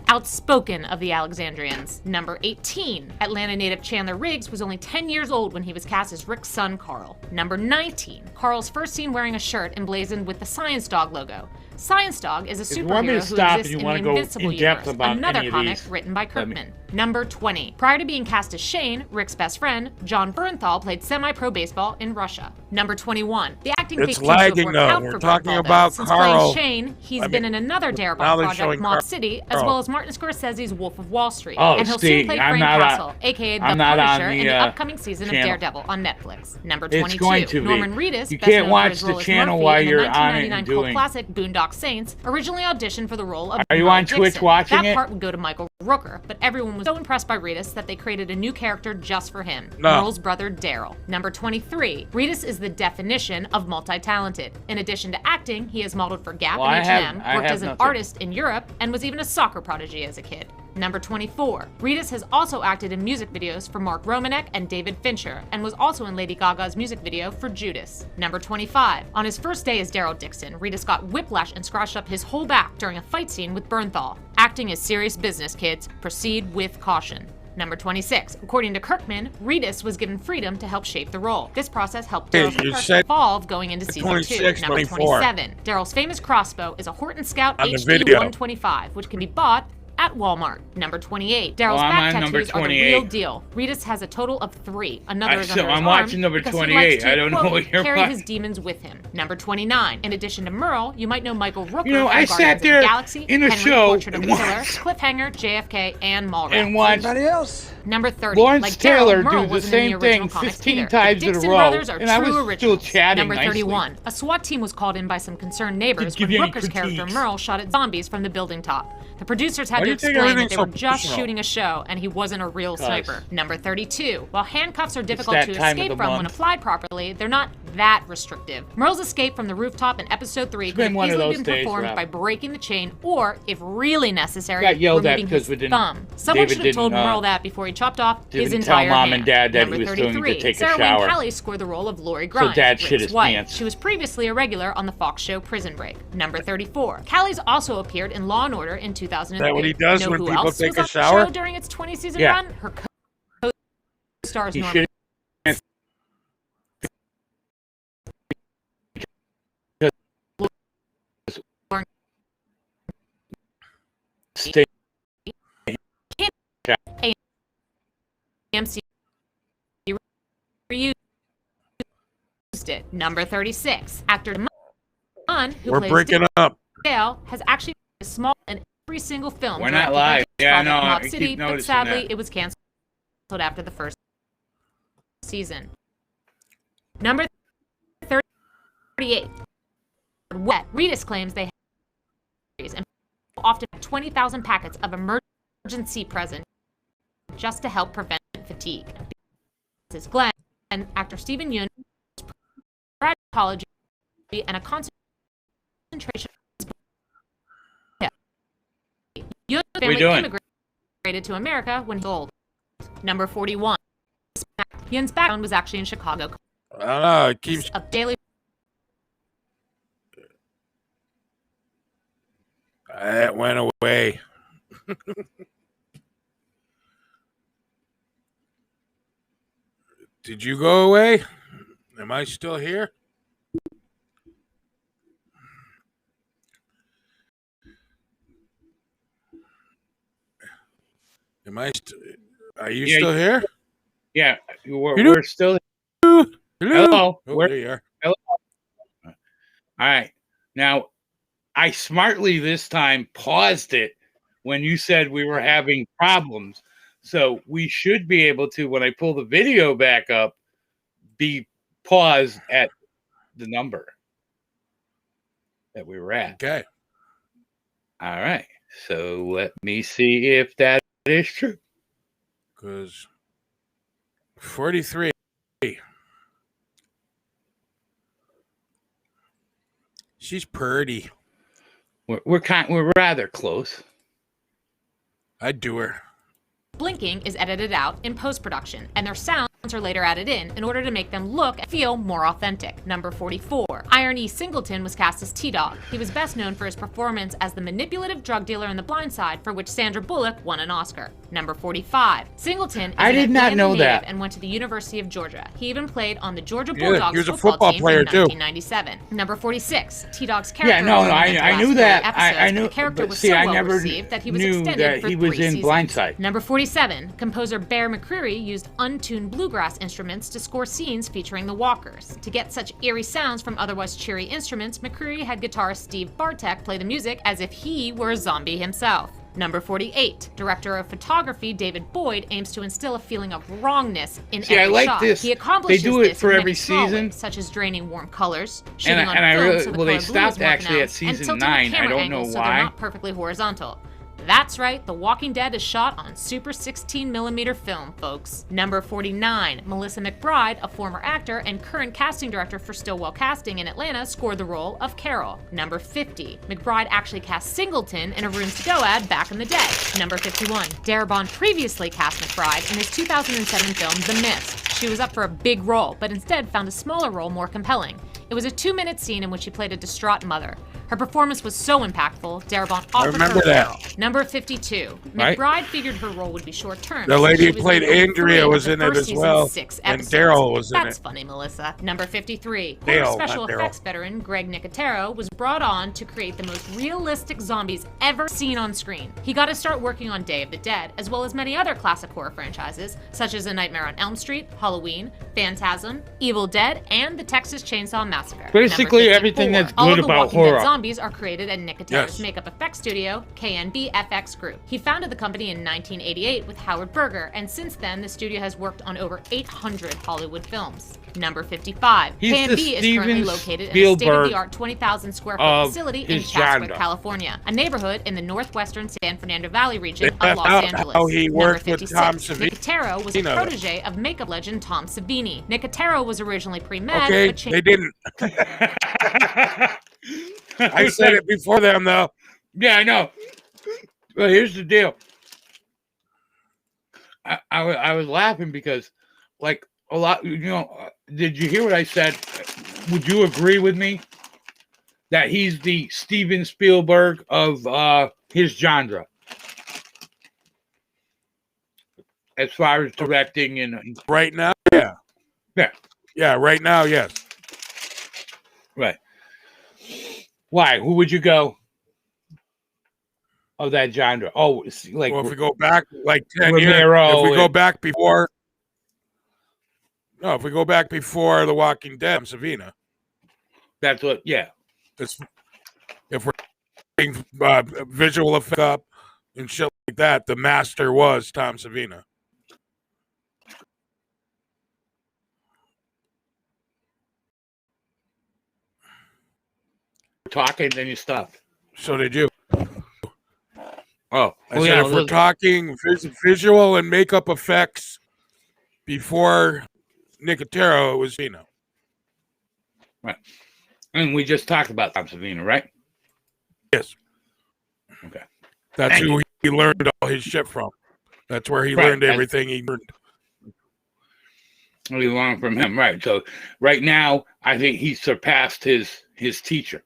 outspoken of the Alexandrians. Number 18. Atlanta native Chandler Riggs was only 10 years old when he was cast as Rick's son, Carl. Number 19. Carl's first seen wearing a shirt emblazoned with the Science Dog logo. Science Dog is a superhero who exists in the Invincible universe, another comic written by Kirkman. Number 20. Prior to being cast as Shane, Rick's best friend, John Bernthal played semi-pro baseball in Russia. Number 21. The acting it's lagging though. We're talking about Since Carl. playing Shane, he's been in another Darabont project, Mob City, as well as Martin Scorsese's Wolf of Wall Street. And he'll soon play Frank Castle, aka the Punisher, in the upcoming season of Daredevil on Netflix. Number 22. Norman Reedus, you best can't known watch for his the role as channel Murphy while in the you're on it 1999 and cult doing. classic Boondock Saints, originally auditioned for the role of Are you Merle on Twitch Dixon. watching that it? part would go to Michael Rooker, but everyone was so impressed by Reedus that they created a new character just for him, Merle's brother Daryl. Number 23. Reedus is the definition of multi-talented. In addition to acting, he has modeled for Gap and H&M, worked as an artist in Europe, and was even a soccer prodigy as a kid. Number 24. Reedus has also acted in music videos for Mark Romanek and David Fincher, and was also in Lady Gaga's music video for Judas. Number 25. On his first day as Daryl Dixon, Reedus got whiplash and scratched up his whole back during a fight scene with Bernthal. Acting is serious business, kids. Proceed with caution. Number 26. According to Kirkman, Reedus was given freedom to help shape the role. This process helped Daryl's character evolve going into season 2. Number 27. Daryl's famous crossbow is a Horton Scout HD 125, which can be bought at Walmart. Number 28. Daryl's back tattoos are the real deal. Reedus has a total of 3. Another is under his arm watching number 28. To, I don't know what you're carry watching. his demons with him. Number 29. In addition to Merle, you might know Michael Rooker You know, from I Guardians sat there of the Galaxy, in a Henry, show Portrait of a and Killer, watched- Cliffhanger, JFK, and Mallrats. And watch Anybody else? Number 30. Lawrence like Taylor Daryl, Merle do the wasn't same in the original thing comics 15 either. times The in a Dixon row, brothers are and I true was originals. still chatting Number nicely. 31. A SWAT team was called in by some concerned neighbors give when you any Rooker's character critiques. Merle shot at zombies from the building top. The producers had Why to do you think explain that everything's they so were just personal? shooting a show and he wasn't a real sniper. Number 32. While handcuffs are difficult that to time of escape the from when month. applied properly, they're not that restrictive. Merle's escape from the rooftop in episode 3 could have been one of easily those been days, performed Rob. by breaking the chain or, if really necessary, Got yelled at removing because his we didn't- thumb. Someone David should have told didn't, Merle that before he chopped off his didn't tell entire Mom hand. and Dad that Number he was going to 33. take a Sarah shower. Wayne Callie scored the role of Lori Grimes, Dad shit Rick's his wife. pants. She was previously a regular on the Fox show Prison Break. Number 34. Callie's also appeared in Law & Order in 2003. Is that what he does know when who people else take was a on the shower? show during its 20-season Yeah. run? Her co-stars He Norman should stay. AMC reused it. Number 36. Actor Munn, who We're plays breaking up. Dale, has actually been small in every single film. We're throughout not the live. Avengers Yeah, project no, Mob I keep City, but noticing sadly, that. it was canceled after the first season. Number 38. Wet. Reedus claims they have and often have 20,000 packets of emergency present just to help prevent fatigue. This is Glenn and actor Stephen Yeun, psychology and a concentration. Yeun's family doing? immigrated to America when he was old. Number 41. Yeun's background was actually in Chicago. I don't know. It keeps. Of daily. It went away. Did you go away? Am I still here? Am I? Are you Yeah, still here? Yeah, You we're still. Hello. Hello. Oh, We're- there you are. All right. Now, I smartly this time paused it when you said we were having problems. So we should be able to, when I pull the video back up, be paused at the number that we were at. Okay. All right. So let me see if that is true. Because 43. She's pretty. We're rather close. I'd do her. Blinking is edited out in post-production, and their sounds are later added in order to make them look and feel more authentic. Number 44. Iron E. Singleton was cast as T-Dog. He was best known for his performance as the manipulative drug dealer in The Blind Side, for which Sandra Bullock won an Oscar. Number 45. Singleton is I did not know that. And went to the University of Georgia. He even played on the Georgia Bulldogs he was a football team player in too. 1997. Number 46. T-Dog's character. I knew that. I knew. The character but was see, so I well never received that he was knew extended that for he was 3 in seasons. Blindside. Number 47. Composer Bear McCreary used untuned bluegrass instruments to score scenes featuring the Walkers. To get such eerie sounds from otherwise cheery instruments, McCreary had guitarist Steve Bartek play the music as if he were a zombie himself. Number 48. Director of photography David Boyd aims to instill a feeling of wrongness in every I like shot. this. He accomplishes They do it this for in every many small season. ways, such as draining warm colors, shooting on I film really, so the well, they color blue is stopped more actually at pronounced, and season tilting the 9. I camera don't know angles so why. they're not perfectly horizontal. That's right, The Walking Dead is shot on Super 16mm film, folks. Number 49. Melissa McBride, a former actor and current casting director for Stillwell Casting in Atlanta, scored the role of Carol. Number 50. McBride actually cast Singleton in a Rooms to Go ad back in the day. Number 51. Darabont previously cast McBride in his 2007 film The Mist. She was up for a big role, but instead found a smaller role more compelling. It was a 2-minute scene in which she played a distraught mother. Her performance was so impactful, Darabont offered her a role. Number 52. Right. McBride figured her role would be short-term. The lady She who played in only Andrea 3 was of in the it first as season's well, 6 and episodes. Daryl was in That's it. funny, Melissa. Number 53. Dale, Former special not Daryl. effects veteran Greg Nicotero was brought on to create the most realistic zombies ever seen on screen. He got to start working on Day of the Dead, as well as many other classic horror franchises, such as A Nightmare on Elm Street, Halloween, Phantasm, Evil Dead, and the Texas Chainsaw Massacre. Basically, Number 54. everything that's All good of the about Walking horror. Dead zombies are created at Nicotero's Yes. makeup effects studio, KNB FX Group. He founded the company in 1988 with Howard Berger, and since then, the studio has worked on over 800 Hollywood films. Number 55. He's the KNB is currently Steven located in a Spielberg state-of-the-art 20,000 square foot of facility in his Chatsworth, genre. California, a neighborhood in the northwestern San Fernando Valley region They of left Los out Angeles. how he Number worked with 56. Tom Savini. Nicotero was a protege of makeup legend Tom Savini. Nicotero was originally pre-med, Okay, but changed they didn't. I said it before them, though. Yeah, I know. But here's the deal. I was laughing because, like, a lot, did you hear what I said? Would you agree with me that he's the Steven Spielberg of his genre? As far as directing and Right now, yeah. Yeah. Yeah, right now, yes. right. Why? Who would you go of that genre? Oh, it's like Well, if we go back like 10 years, Romero if we go and- back before, no, if we go back before The Walking Dead, Savina. that's what. Yeah. If we're doing visual effect up and shit like that, the master was Tom Savina. Talking, then you stopped. So did you. Oh, I said if we're talking visual and makeup effects before Nicotero, it was Vino. right. And we just talked about Tom Savina, right? Yes. Okay. That's Thank who he learned all his shit from. That's where he Right, learned everything he learned. We learned from him, right? So right now, I think he surpassed his teacher.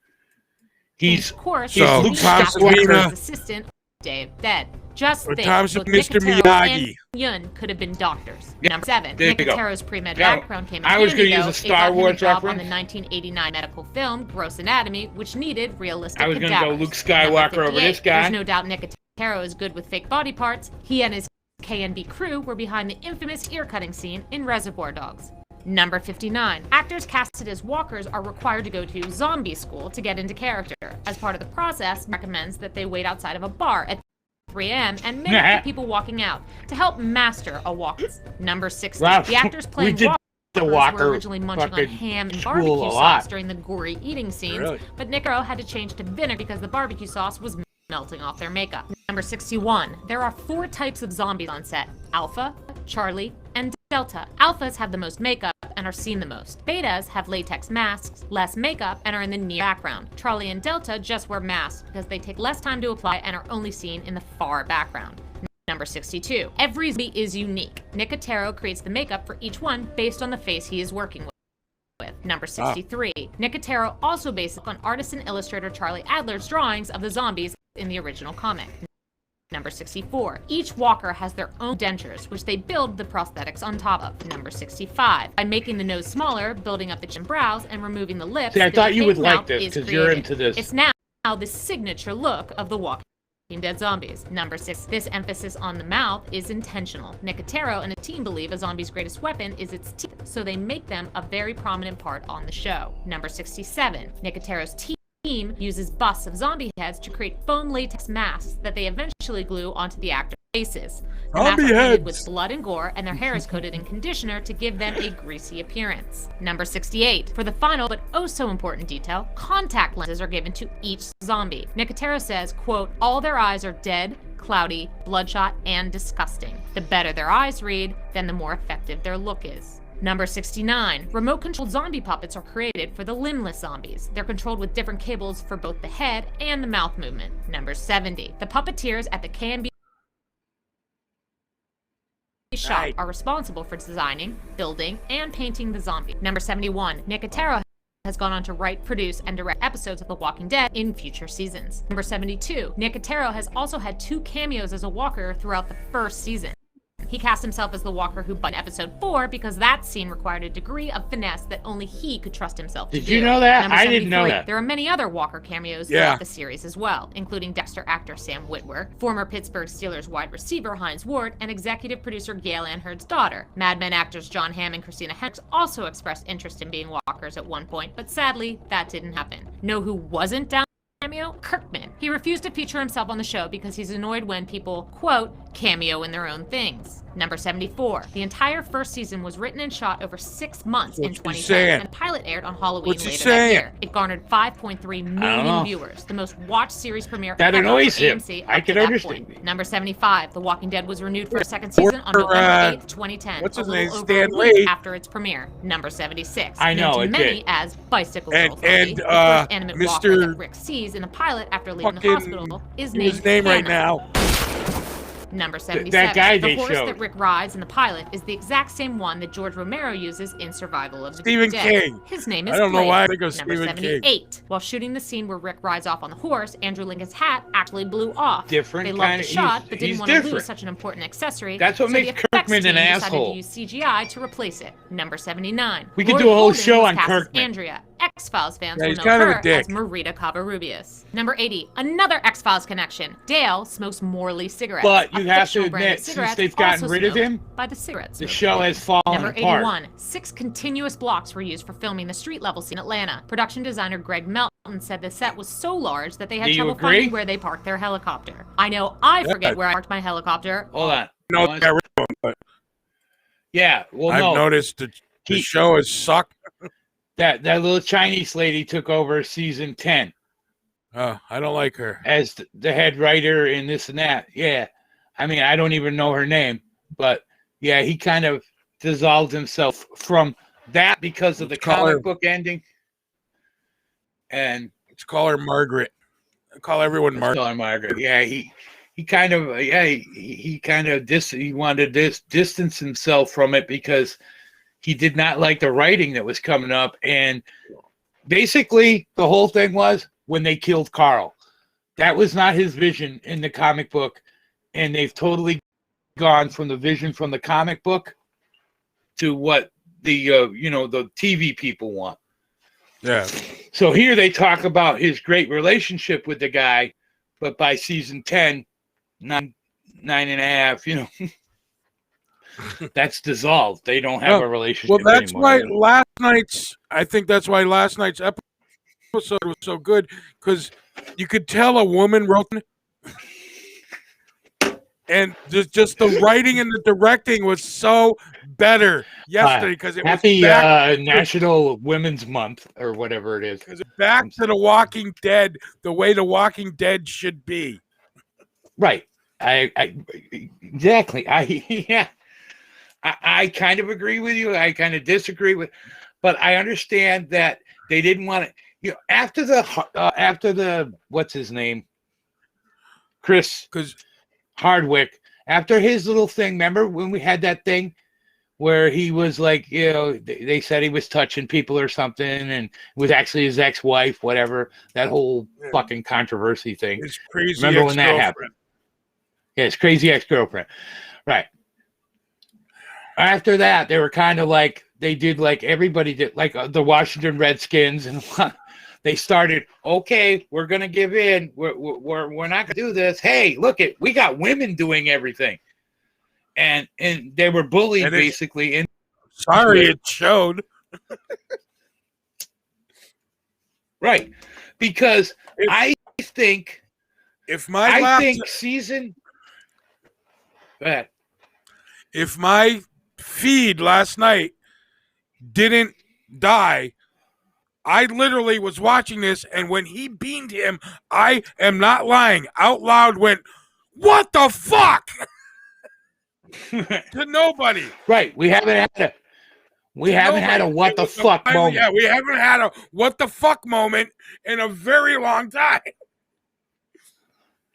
He's of course, So, Savini Tom got Savina- his assistant Day of Dead. Just Or think, Tom both Mr. Nicotero Miyagi. and Yun could have been doctors. Yeah, Number 7. there you go. Nicotero's pre-med Now, background came in I was handy, gonna use though. a It Star got him Wars a job on reference. the 1989 medical film Gross Anatomy, which needed realistic I was gonna go cadavers. Luke Skywalker Number over this 58. guy. There's no doubt Nicotero is good with fake body parts. He and his KNB crew were behind the infamous ear-cutting scene in Reservoir Dogs. Number 59. Actors casted as walkers are required to go to zombie school to get into character. As part of the process, recommends that they wait outside of a bar at 3 a.m. and mimic the people walking out to help master a walk. Number 60. Wow. The actors We playing did walkers the Walker were originally munching on fucking ham and school barbecue a sauce lot. during the gory eating scenes, Really? but Nicotero had to change to vinegar because the barbecue sauce was melting off their makeup. Number 61. There are 4 types of zombies on set: Alpha, Charlie, and Delta. Alphas have the most makeup and are seen the most. Betas have latex masks, less makeup, and are in the near background. Charlie and Delta just wear masks because they take less time to apply and are only seen in the far background. Number 62. Every zombie is unique. Nicotero creates the makeup for each one based on the face he is working with. Number 63. Nicotero also based on artist and illustrator Charlie Adler's drawings of the zombies in the original comic. Number 64. Each walker has their own dentures, which they build the prosthetics on top of. Number 65. By making the nose smaller, building up the chin brows, and removing the lips, see, I thought you would like this because you're into this. It's now the signature look of the Walking Dead zombies. Number 6. This emphasis on the mouth is intentional. Nicotero and his team believe a zombie's greatest weapon is its teeth, so they make them a very prominent part on the show. Number 67. Nicotero's team uses busts of zombie heads to create foam latex masks that they eventually glue onto the actors' faces. The masks are painted with blood and gore, and their hair is coated in conditioner to give them a greasy appearance. Number 68. For the final but oh so important detail, contact lenses are given to each zombie. Nicotero says, quote, all their eyes are dead, cloudy, bloodshot, and disgusting. The better their eyes read, then the more effective their look is. Number 69. Remote-controlled zombie puppets are created for the limbless zombies. They're controlled with different cables for both the head and the mouth movement. Number 70. The puppeteers at the K&B shop are responsible for designing, building, and painting the zombie. Number 71. Nicotero has gone on to write, produce, and direct episodes of The Walking Dead in future seasons. Number 72. Nicotero has also had 2 cameos as a walker throughout the first season. He cast himself as the walker who in episode 4 because that scene required a degree of finesse that only he could trust himself to do. Did you know that? Number I didn't know 73. that. There are many other Walker cameos throughout the series as well, including Dexter actor Sam Witwer, former Pittsburgh Steelers wide receiver Hines Ward, and executive producer Gail Ann Hurd's daughter. Mad Men actors John Hamm and Christina Hendricks also expressed interest in being walkers at one point, but sadly, that didn't happen. Know who wasn't down cameo? Kirkman. He refused to feature himself on the show because he's annoyed when people, quote, cameo in their own things. Number 74. The entire first season was written and shot over 6 months in 2010, and the pilot aired on Halloween later that year. It garnered 5.3 million viewers, the most watched series premiere that ever annoys for him. AMC I can understand. point. Number 75. The Walking Dead was renewed for a second season on November 8th, 2010. What's his a little name? over Stan a week Lee. after its premiere. Number 76. I know, known it to many did. as Bicycle And- Girl Zombie, and, the first animate Mr. walker that Rick sees in the pilot after leaving the Fucking- hospital is His named name right Hannah. now. Number 77. That guy the they horse showed. that Rick rides in the pilot is the exact same one that George Romero uses in Survival of the Stephen Dead. King. His name is I don't know Blade. why I think of Number Stephen King. 78. While shooting the scene where Rick rides off on the horse, Andrew Lincoln's hat actually blew off. Different They loved kinda- the shot, he's- but didn't he's want to different. lose such an important accessory. That's what so makes the effects Kirkman team an decided asshole. to use CGI to replace it. Number 79. We could Lori do a whole Holden show was on cast as Kirkman. Andrea. X-Files fans Yeah, will he's know kind of a her dick. as Marita Covarrubias. Number 80. Another X-Files connection. Dale smokes Morley cigarettes. But A you have to fictional brand of admit, since cigarettes they've gotten also rid of smoked him, by the cigarette the smoker. show has fallen Number apart. 81. 6 continuous blocks were used for filming the street level scene in Atlanta. Production designer Greg Melton said the set was so large that they had Do you trouble agree? finding where they parked their helicopter. I know I forget where I parked my helicopter. Hold on. No, You want- that one, but Yeah, well, I've no. noticed the He- show has sucked. That little Chinese lady took over season 10 I don't like her. as the head writer and this and that. Yeah. I mean, I don't even know her name, but yeah, he kind of dissolved himself from that because of the Let's call comic her- book ending. And Let's call her Margaret. I call everyone let's Margaret. call her Margaret. Yeah, he kind of he kind of he wanted to distance himself from it because he did not like the writing that was coming up. And basically the whole thing was when they killed Carl. That was not his vision in the comic book. And they've totally gone from the vision from the comic book to what the the TV people want. Yeah. So here they talk about his great relationship with the guy, but by season 10, 9.5, that's dissolved. They don't have a relationship Well, that's anymore. why I think that's why last night's episode was so good, because you could tell a woman wrote it, and just the writing and the directing was so better yesterday because it Happy was back, National Women's Month or whatever it is. back to The Walking Dead, the way The Walking Dead should be. Right. I exactly. Yeah. I kind of agree with you. I kind of disagree with, but I understand that they didn't want to. You know, after the what's his name, Chris Hardwick, after his little thing. Remember when we had that thing where he was like, you know, they said he was touching people or something, and it was actually his ex-wife, whatever. That whole fucking controversy thing. His crazy Remember when that happened? Yeah, his crazy ex-girlfriend. Right. After that, they were kind of like, they did like everybody did, like the Washington Redskins, and they started, okay, we're going to give in. We're not going to do this. Hey, look, we got women doing everything. And they were bullied basically. Sorry, it showed. Right. Because I think season. Go ahead. If my feed last night didn't die, I literally was watching this, and when he beamed him, I am not lying, out loud went, "What the fuck?" To nobody. Right. We haven't had a what the fuck moment. Yeah, we haven't had a what the fuck moment in a very long time.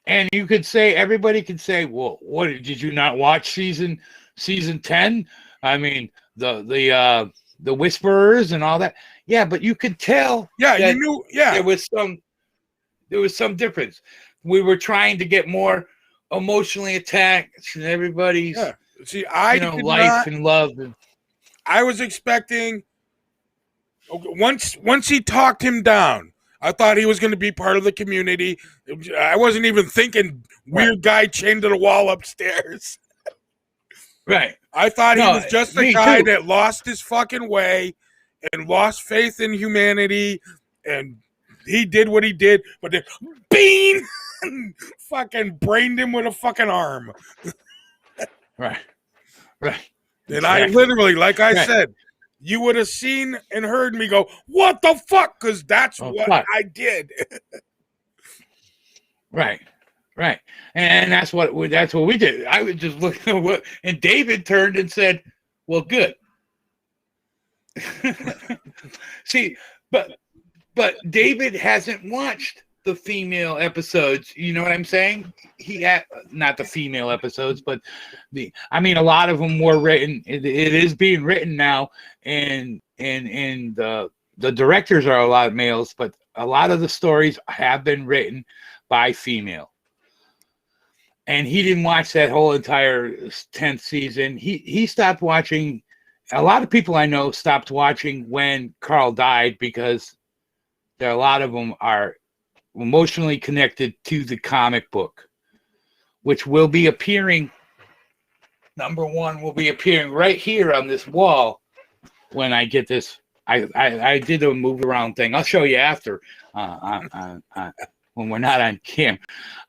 And you could say, everybody could say, well, what did you not watch season 10? I mean, the Whisperers and all that. Yeah, but you could tell. Yeah, you knew. Yeah, there was some difference. We were trying to get more emotionally attached and everybody's life and love. I was expecting once he talked him down, I thought he was going to be part of the community. I wasn't even thinking weird guy chained to the wall upstairs. Right. I thought he was just a guy that lost his fucking way and lost faith in humanity, and he did what he did, but then bean fucking brained him with a fucking arm. Right. And exactly. I literally, like I said, you would have seen and heard me go, "What the fuck?" Because that's what I did. Right. And that's what we did. I was just looking at what, and David turned and said, "Well, good." See, but David hasn't watched the female episodes. You know what I'm saying? He had not the female episodes, but a lot of them were written. It is being written now, and the directors are a lot of males, but a lot of the stories have been written by female. And he didn't watch that whole entire 10th season. He stopped watching. A lot of people I know stopped watching when Carl died because a lot of them are emotionally connected to the comic book, which will be appearing. Number one will be appearing right here on this wall when I get this. I did a move around thing. I'll show you after. When we're not on cam,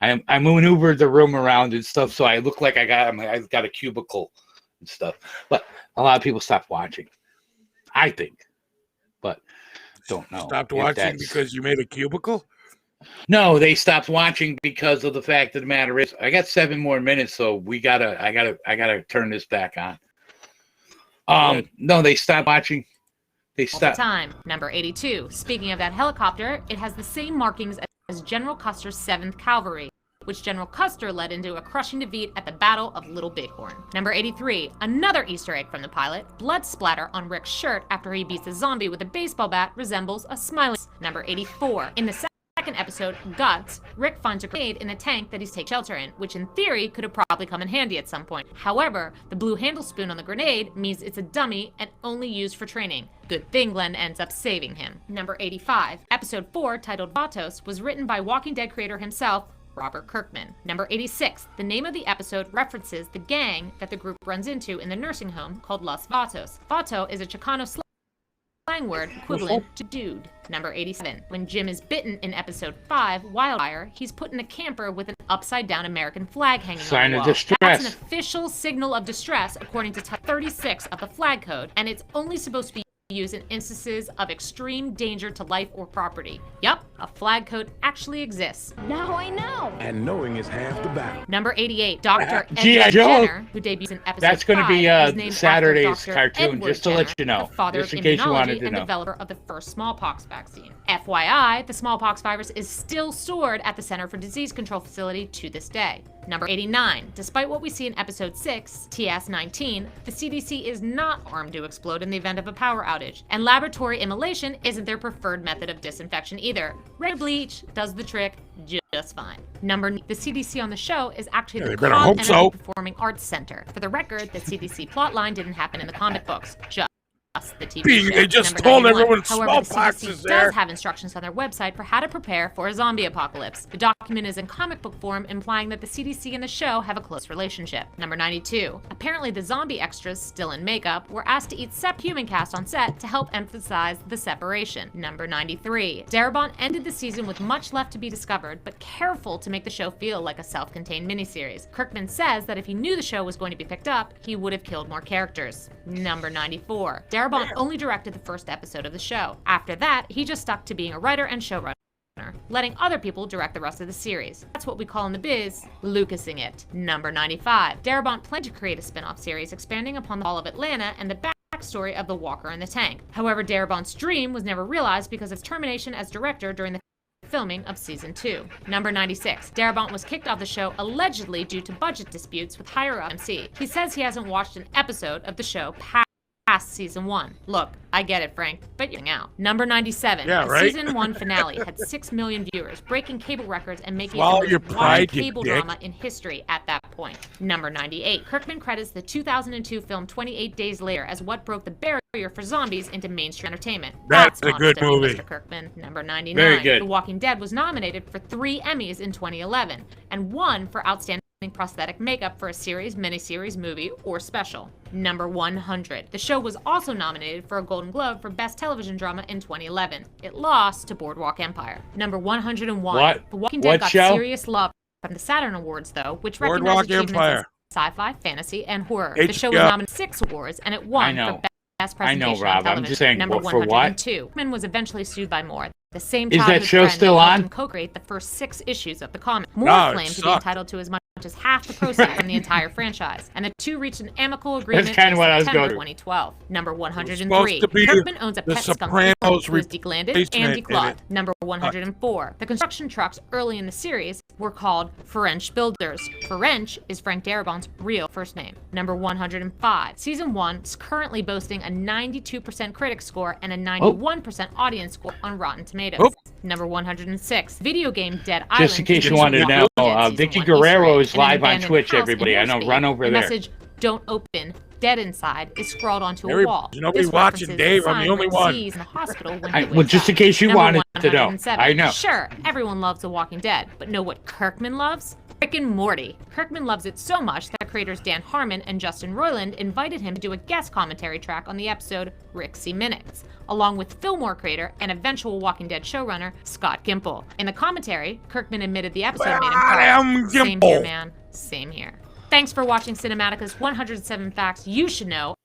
I maneuvered the room around and stuff, so I look like I got a cubicle and stuff. But a lot of people stopped watching, I think, but don't know. Stopped watching because you made a cubicle? No, they stopped watching because of the fact of the matter is I got 7 more minutes, so I gotta turn this back on. No, they stopped watching. They stopped. Time number 82. Speaking of that helicopter, it has the same markings as General Custer's 7th Cavalry, which General Custer led into a crushing defeat at the Battle of Little Bighorn. Number 83, another Easter egg from the pilot, blood splatter on Rick's shirt after he beats a zombie with a baseball bat resembles a smiley. Number 84, in the second episode, Guts, Rick finds a grenade in a tank that he's taking shelter in, which in theory could have probably come in handy at some point. However, the blue handle spoon on the grenade means it's a dummy and only used for training. Good thing Glenn ends up saving him. Number 85, episode 4, titled Vatos, was written by Walking Dead creator himself, Robert Kirkman. Number 86, the name of the episode references the gang that the group runs into in the nursing home called Los Vatos. Vato is a Chicano slang word equivalent to dude. Number 87, when Jim is bitten in episode 5, Wildfire, he's put in a camper with an upside-down American flag hanging on the wall. Distress. That's an official signal of distress according to Type 36 of the flag code, and it's only supposed to be used in instances of extreme danger to life or property. Yup, A flag code actually exists. Now I know. And knowing is half the battle. Number 88, Dr. G.I. Edward Joe. Jenner, who debuts in episode That's going to 5, be is named Saturday's after Dr. cartoon, Edward just to Jenner, let you know, the father just of in case you immunology wanted to and know. developer of the first smallpox vaccine. FYI, the smallpox virus is still stored at the Center for Disease Control facility to this day. Number 89. Despite what we see in episode 6, TS-19, the CDC is not armed to explode in the event of a power outage, and laboratory immolation isn't their preferred method of disinfection either. Red bleach does the trick just fine. Number 9. The CDC on the show is actually the Cobb Energy Performing Arts Center. For the record, the CDC plotline didn't happen in the comic books, just the TV show. They just Number told 91. everyone However, smallpox the CDC is there. does have instructions on their website for how to prepare for a zombie apocalypse. The document is in comic book form, implying that the CDC and the show have a close relationship. Number 92. Apparently, the zombie extras, still in makeup, were asked to eat separate human cast on set to help emphasize the separation. Number 93. Darabont ended the season with much left to be discovered, but careful to make the show feel like a self-contained miniseries. Kirkman says that if he knew the show was going to be picked up, he would have killed more characters. Number 94. Darabont only directed the first episode of the show. After that, he just stuck to being a writer and showrunner, letting other people direct the rest of the series. That's what we call in the biz, Lucasing it. Number 95. Darabont planned to create a spin-off series expanding upon the fall of Atlanta and the backstory of the Walker and the Tank. However, Darabont's dream was never realized because of termination as director during the filming of season 2. Number 96. Darabont was kicked off the show allegedly due to budget disputes with higher-up MC. He says he hasn't watched an episode of the show past season 1. Look, I get it, Frank, but you're out. Number 97. Yeah, the right? season 1 finale had 6 million viewers, breaking cable records and making Swallow it your the most pride, watched you cable dick. drama in history at that point. Number 98. Kirkman credits the 2002 film 28 Days Later as what broke the barrier for zombies into mainstream entertainment. That's a honest good of you, movie. Mr. Kirkman. Number 99. Very good. The Walking Dead was nominated for 3 Emmys in 2011 and 1 for Outstanding Prosthetic Makeup for a series, miniseries, movie, or special. Number 100. The show was also nominated for a Golden Globe for Best Television Drama in 2011. It lost to Boardwalk Empire. Number 101. What? The Walking Dead What got show? serious love from the Saturn Awards, though, which Boardwalk recognizes achievements Empire. in sci-fi, fantasy, and horror. The show was HBO. nominated for 6 awards, and it won I know. for Best I know, Presentation Rob. on I'm Television. just saying, Number for what? 102. Kirkman was eventually sued by Moore. The same Is that childhood show friend still that helped on? him co-create the first 6 issues of the comic. Moore No, it claimed to be sucked. entitled to as much as half the proceeds from the entire franchise, and the two reached an amicable agreement kind of in what I was September going to. 2012. Number 103. supposed to be Kirkman owns a the pet skunk Sopranos who is deglanded and replacement in declawed. it. Number 104. The construction trucks early in the series were called French builders. French is Frank Darabont's real first name. Number 105. Season 1 is currently boasting a 92% critic score and a 91% audience score on Rotten Tomatoes. Oh. Number 106. Video game Dead Island. Just in case you features wanted to Walking know, Dead Season Vicky 1 Guerrero Easter is egg, and an live on abandoned Twitch, house everybody. in I know, Horse run Cave. over The there. message, "Don't open, dead inside," is scrawled onto a Every- wall. there's nobody This watching, references Dave. the I'm the sign only Rick one. sees in the hospital when I- he well, wakes just in up. case you Number wanted to know. 107. I know. Sure, everyone loves The Walking Dead, but know what Kirkman loves? Rick and Morty. Kirkman loves it so much that creators Dan Harmon and Justin Roiland invited him to do a guest commentary track on the episode Rick Minutes, along with Fillmore creator and eventual Walking Dead showrunner Scott Gimple. In the commentary, Kirkman admitted the episode made him cry. Same here, man. Same here. Thanks for watching Cinematica's 107 Facts You Should Know.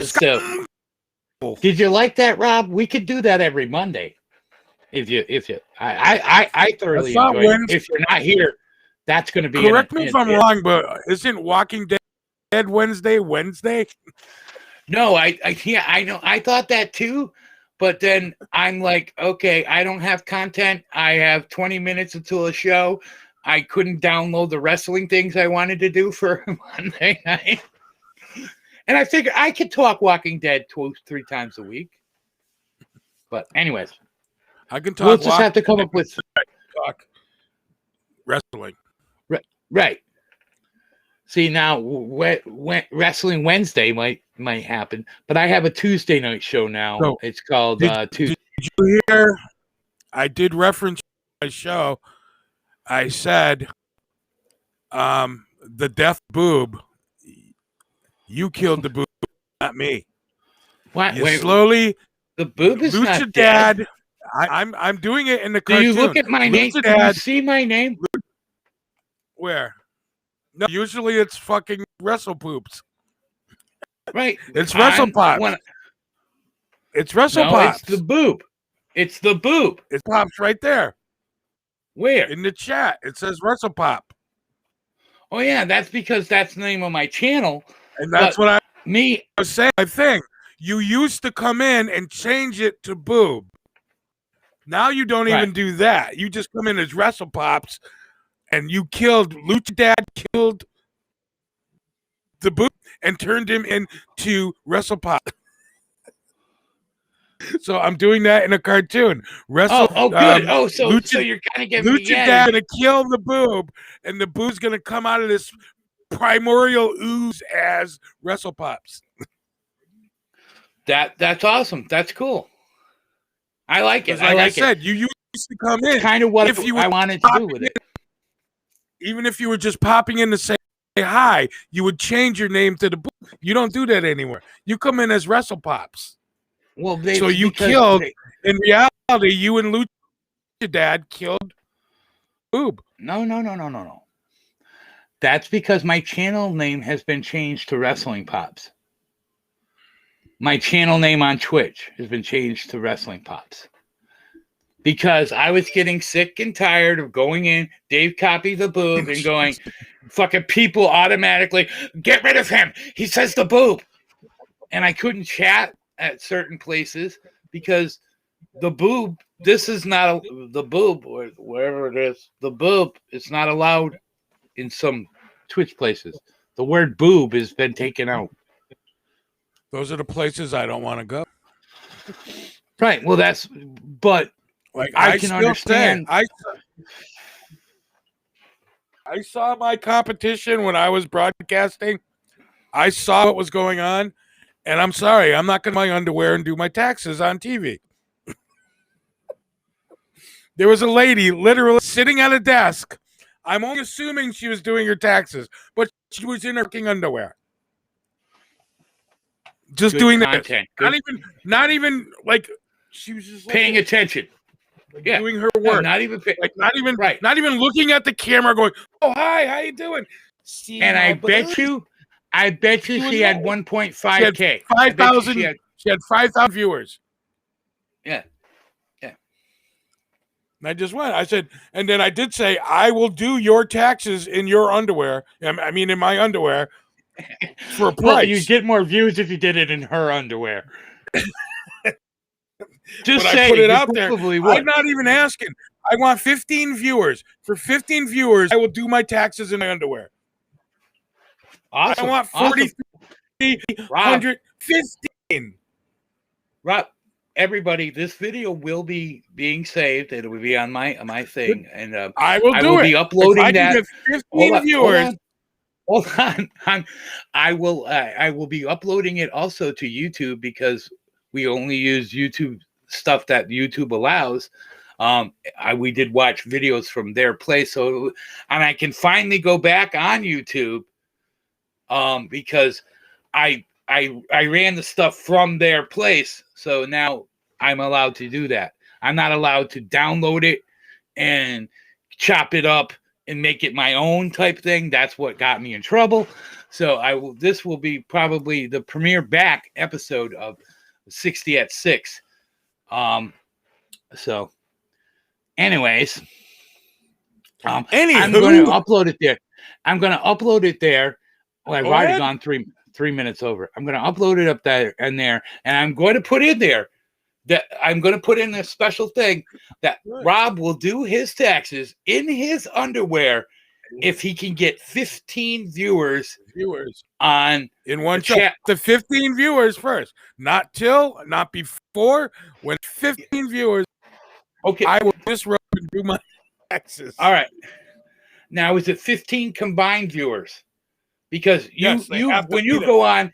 So, did you like that, Rob? We could do that every Monday. If you, I thoroughly That's not enjoy it. Wednesday. If you're not here, that's going to be. Correct me if I'm wrong, but isn't Walking Dead Wednesday? No, I can't. I know. I thought that too, but then I'm like, okay, I don't have content. I have 20 minutes until a show. I couldn't download the wrestling things I wanted to do for Monday night. And I figured I could talk Walking Dead 2-3 times a week. But anyways, I can talk. we'll just have to come up with talk wrestling. Right. See, now Wrestling Wednesday might happen, but I have a Tuesday night show now. So, it's called Tuesday. Did you hear? I did reference my show. I said, the death boob. You killed the boob, not me. What? You Wait, slowly. the boob is Lucha not dead. Dad. I'm doing it in the Do cartoon. you look at my name? Lucha Do you Dad. see my name? Where? No, usually it's fucking Wrestle Poops. Right. It's Wrestle Pops. It's Wrestle No, Pops. it's the boob. It's the Boob. It pops right there. Where? In the chat. It says WrestlePop. Oh, yeah, that's because that's the name of my channel. And that's what I was saying. I think you used to come in and change it to Boob. Now you don't even do that. You just come in as WrestlePops, and you killed Lucha Dad, killed the Boob, and turned him into WrestlePop. So I'm doing that in a cartoon. Good. So you're kind of getting Lucha Dad gonna kill the Boob, and the Boob's gonna come out of this primordial ooze as WrestlePops. That's awesome. That's cool. I like it. Like I said, you used to come in. Kind of what I wanted to do with it. Even if you were just popping in to say hi, you would change your name to the Boob. You don't do that anymore. You come in as WrestlePops. Well, in reality, you and Lucha Dad killed Boob. No. That's because my channel name has been changed to Wrestling Pops. My channel name on Twitch has been changed to Wrestling Pops. Because I was getting sick and tired of going in, Dave copied the Boob, and going, fucking people automatically, get rid of him. He says the Boob. And I couldn't chat at certain places because the Boob, this is not the Boob, or wherever it is, the Boob is not allowed in some Twitch places. The word Boob has been taken out. Those are the places I don't want to go. Right. Well, but like I can understand. I saw my competition when I was broadcasting. I saw what was going on. And I'm sorry, I'm not going to my underwear and do my taxes on TV. There was a lady literally sitting at a desk. I'm only assuming she was doing her taxes, but she was in her fucking underwear. Just Good doing content. that. Not even like she was just paying attention. Doing her work. No, not even not even looking at the camera going, "Oh, hi, how you doing?" And I bet you she had 1.5K. 5,000. She had 5,000 viewers. Yeah. And I just went. I said, and then I did say, I will do your taxes in your underwear. I mean, in my underwear for a price. Well, you get more views if you did it in her underwear. Just but say I put it out there. Would. I'm not even asking. I want 15 viewers. For 15 viewers, I will do my taxes in my underwear. Awesome. I want 40, 115. Rob, everybody, this video will be being saved. It will be on my thing, and I will be uploading that. Get 15 viewers. Hold on. I will be uploading it also to YouTube because we only use YouTube stuff that YouTube allows. We did watch videos from their place, and I can finally go back on YouTube. Because I ran the stuff from their place, so now I'm allowed to do that. I'm not allowed to download it and chop it up and make it my own type thing. That's what got me in trouble. So this will be probably the premiere back episode of 60 at 6. So anyways, I'm going to upload it there. Well, I've already gone 3 minutes over. I'm going to upload it up there, and I'm going to put in there that I'm going to put in a special thing that Rob will do his taxes in his underwear if he can get 15 viewers on in one chat. The 15 viewers first, not before. When 15 viewers, okay, I will disrupt and do my taxes. All right. Now, is it 15 combined viewers? Because when you go on,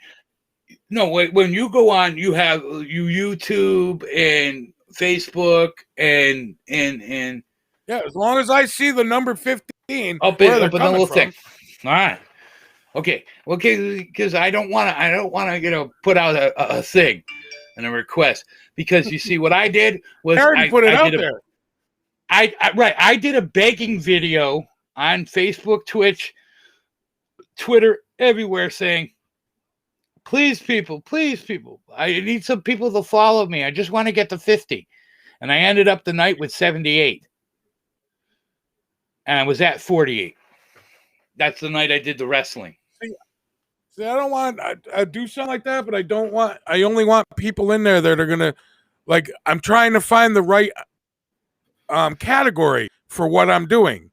you have YouTube and Facebook and yeah. As long as I see the number 15 up in the little thing. All right. Okay. Because I don't want to put out a thing and a request, because you see what I did was I put it out there. I did a begging video on Facebook, Twitch, Twitter, everywhere, saying, please people, I need some people to follow me. I just want to get to 50. And I ended up the night with 78. And I was at 48. That's the night I did the wrestling. See, I don't want I do something like that, but I only want people in there that are gonna, like, I'm trying to find the right category for what I'm doing.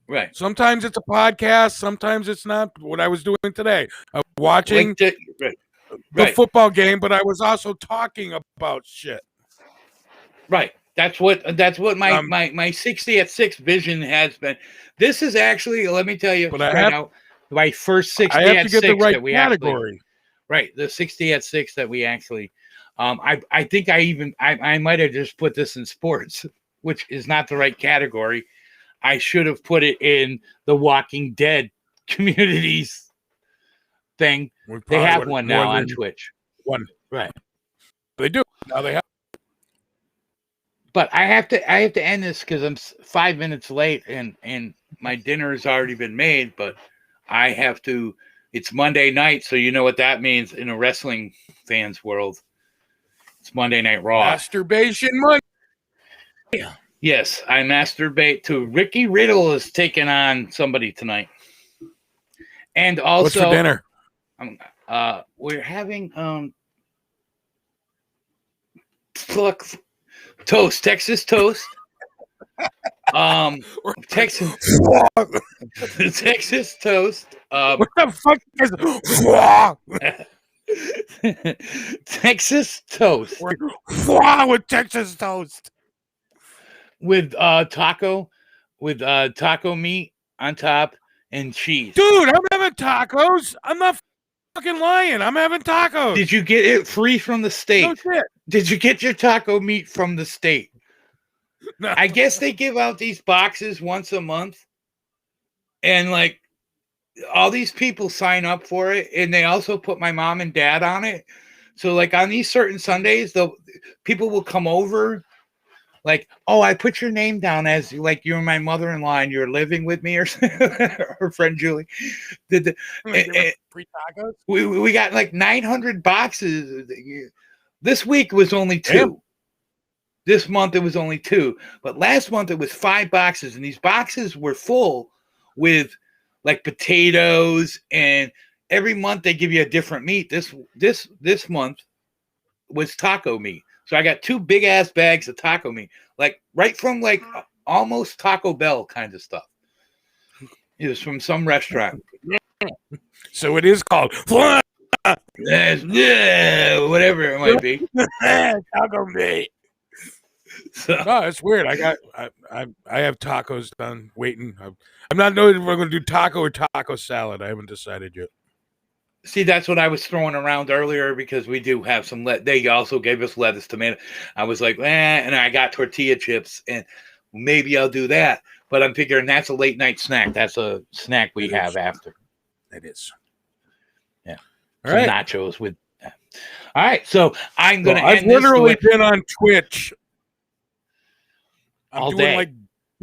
Right. Sometimes it's a podcast, sometimes it's not. What I was doing today, I was watching the football game, but I was also talking about shit. Right. That's what my 60 at 6 vision has been. This is actually, let me tell you, my first 60 at 6 that we category. Right, the 60 at 6 that we actually, I think I might have just put this in sports, which is not the right category. I should have put it in the Walking Dead communities thing. They have one now on Twitch. One, right? They do now. They have. But I have to end this because I'm 5 minutes late and my dinner has already been made. But I have to. It's Monday night, so you know what that means in a wrestling fans world. It's Monday Night Raw. Masturbation Monday. Yes, I masturbate to Ricky Riddle is taking on somebody tonight. And also, what's for dinner? We're having toast, Texas toast. Texas toast. What the fuck is Texas toast? With Texas toast. With taco meat on top and cheese. Dude, I'm having tacos. I'm not fucking lying. I'm having tacos. Did you get it free from the state? No shit. Did you get your taco meat from the state? No. I guess they give out these boxes once a month. And like all these people sign up for it, and they also put my mom and dad on it. So like on these certain Sundays, people will come over. Like, oh, I put your name down as like you're my mother-in-law and you're living with me, or her friend Julie. Free tacos? We got like 900 boxes. This week was only 2. Damn. This month it was only 2, but last month it was 5 boxes, and these boxes were full with like potatoes, and every month they give you a different meat. This month was taco meat. So I got 2 big ass bags of taco meat, like right from like almost Taco Bell kind of stuff. It was from some restaurant. So it is called whatever it might be. Taco meat. So. No, it's weird. I have tacos done waiting. I'm not knowing if we're going to do taco or taco salad. I haven't decided yet. See, that's what I was throwing around earlier because we do have some. They also gave us lettuce, tomato. I was like, and I got tortilla chips, and maybe I'll do that. But I'm figuring that's a late night snack. That's a snack we have after. It is. Yeah. All right. Nachos with. All right, so I'm going to. I've literally been on Twitch. I'm all doing day. Like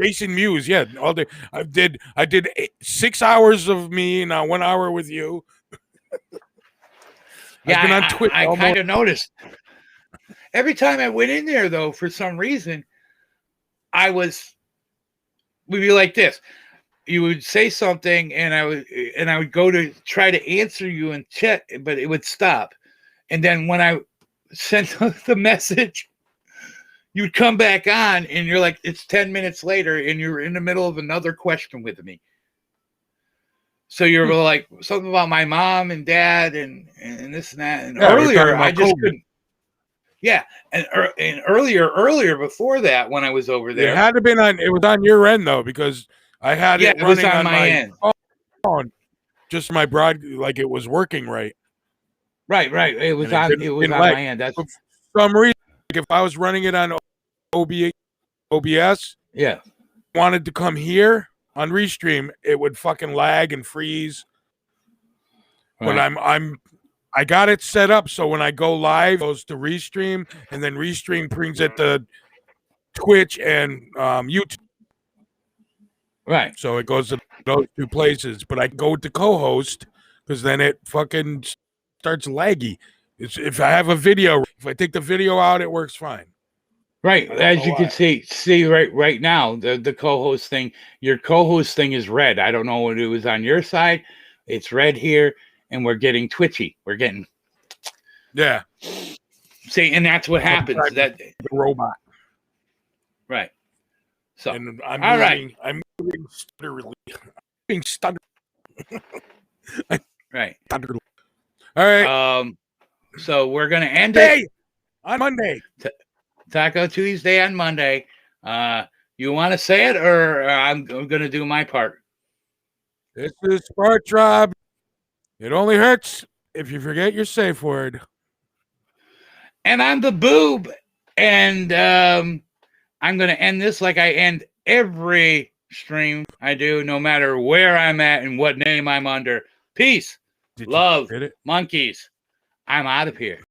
Jason Mewes, yeah, all day. I did 6 hours of me, now 1 hour with you. Yeah, been on Twitch. I kind of noticed. Every time I went in there, though, for some reason, we'd be like this. You would say something, and I would go to try to answer you and check, but it would stop. And then when I sent the message, you would come back on, and you're like, it's 10 minutes later, and you're in the middle of another question with me. So you're like something about my mom and dad and this and that. And earlier, I just couldn't. Yeah, and earlier before that, when I was over there, it had to been on. It was on your end though, because I had it running on my end. Phone, just my broad, like it was working right. Right. It was on. It was on my end. That's for some reason. Like if I was running it on OBS, yeah, wanted to come here on Restream, it would fucking lag and freeze. Right. But I got it set up so when I go live, it goes to Restream, and then Restream brings it to Twitch and YouTube. Right. So it goes to those 2 places. But I go to co-host because then it fucking starts laggy. If I have a video, if I take the video out, it works fine. Right, as you can see right now, the co-host thing, your co-host thing is red. I don't know what it was on your side. It's red here, and we're getting twitchy. We're getting See, and that's what happens. That the robot. Right. So and I'm all moving, right. I'm moving stutterly. Being stuttered. Right. Stuttered. All right. So we're gonna end it on Monday. Taco Tuesday on Monday. You want to say it, or I'm going to do my part? This is SportsRob. It only hurts if you forget your safe word. And I'm the Boob, and I'm going to end this like I end every stream I do, no matter where I'm at and what name I'm under. Peace, love, monkeys. I'm out of here.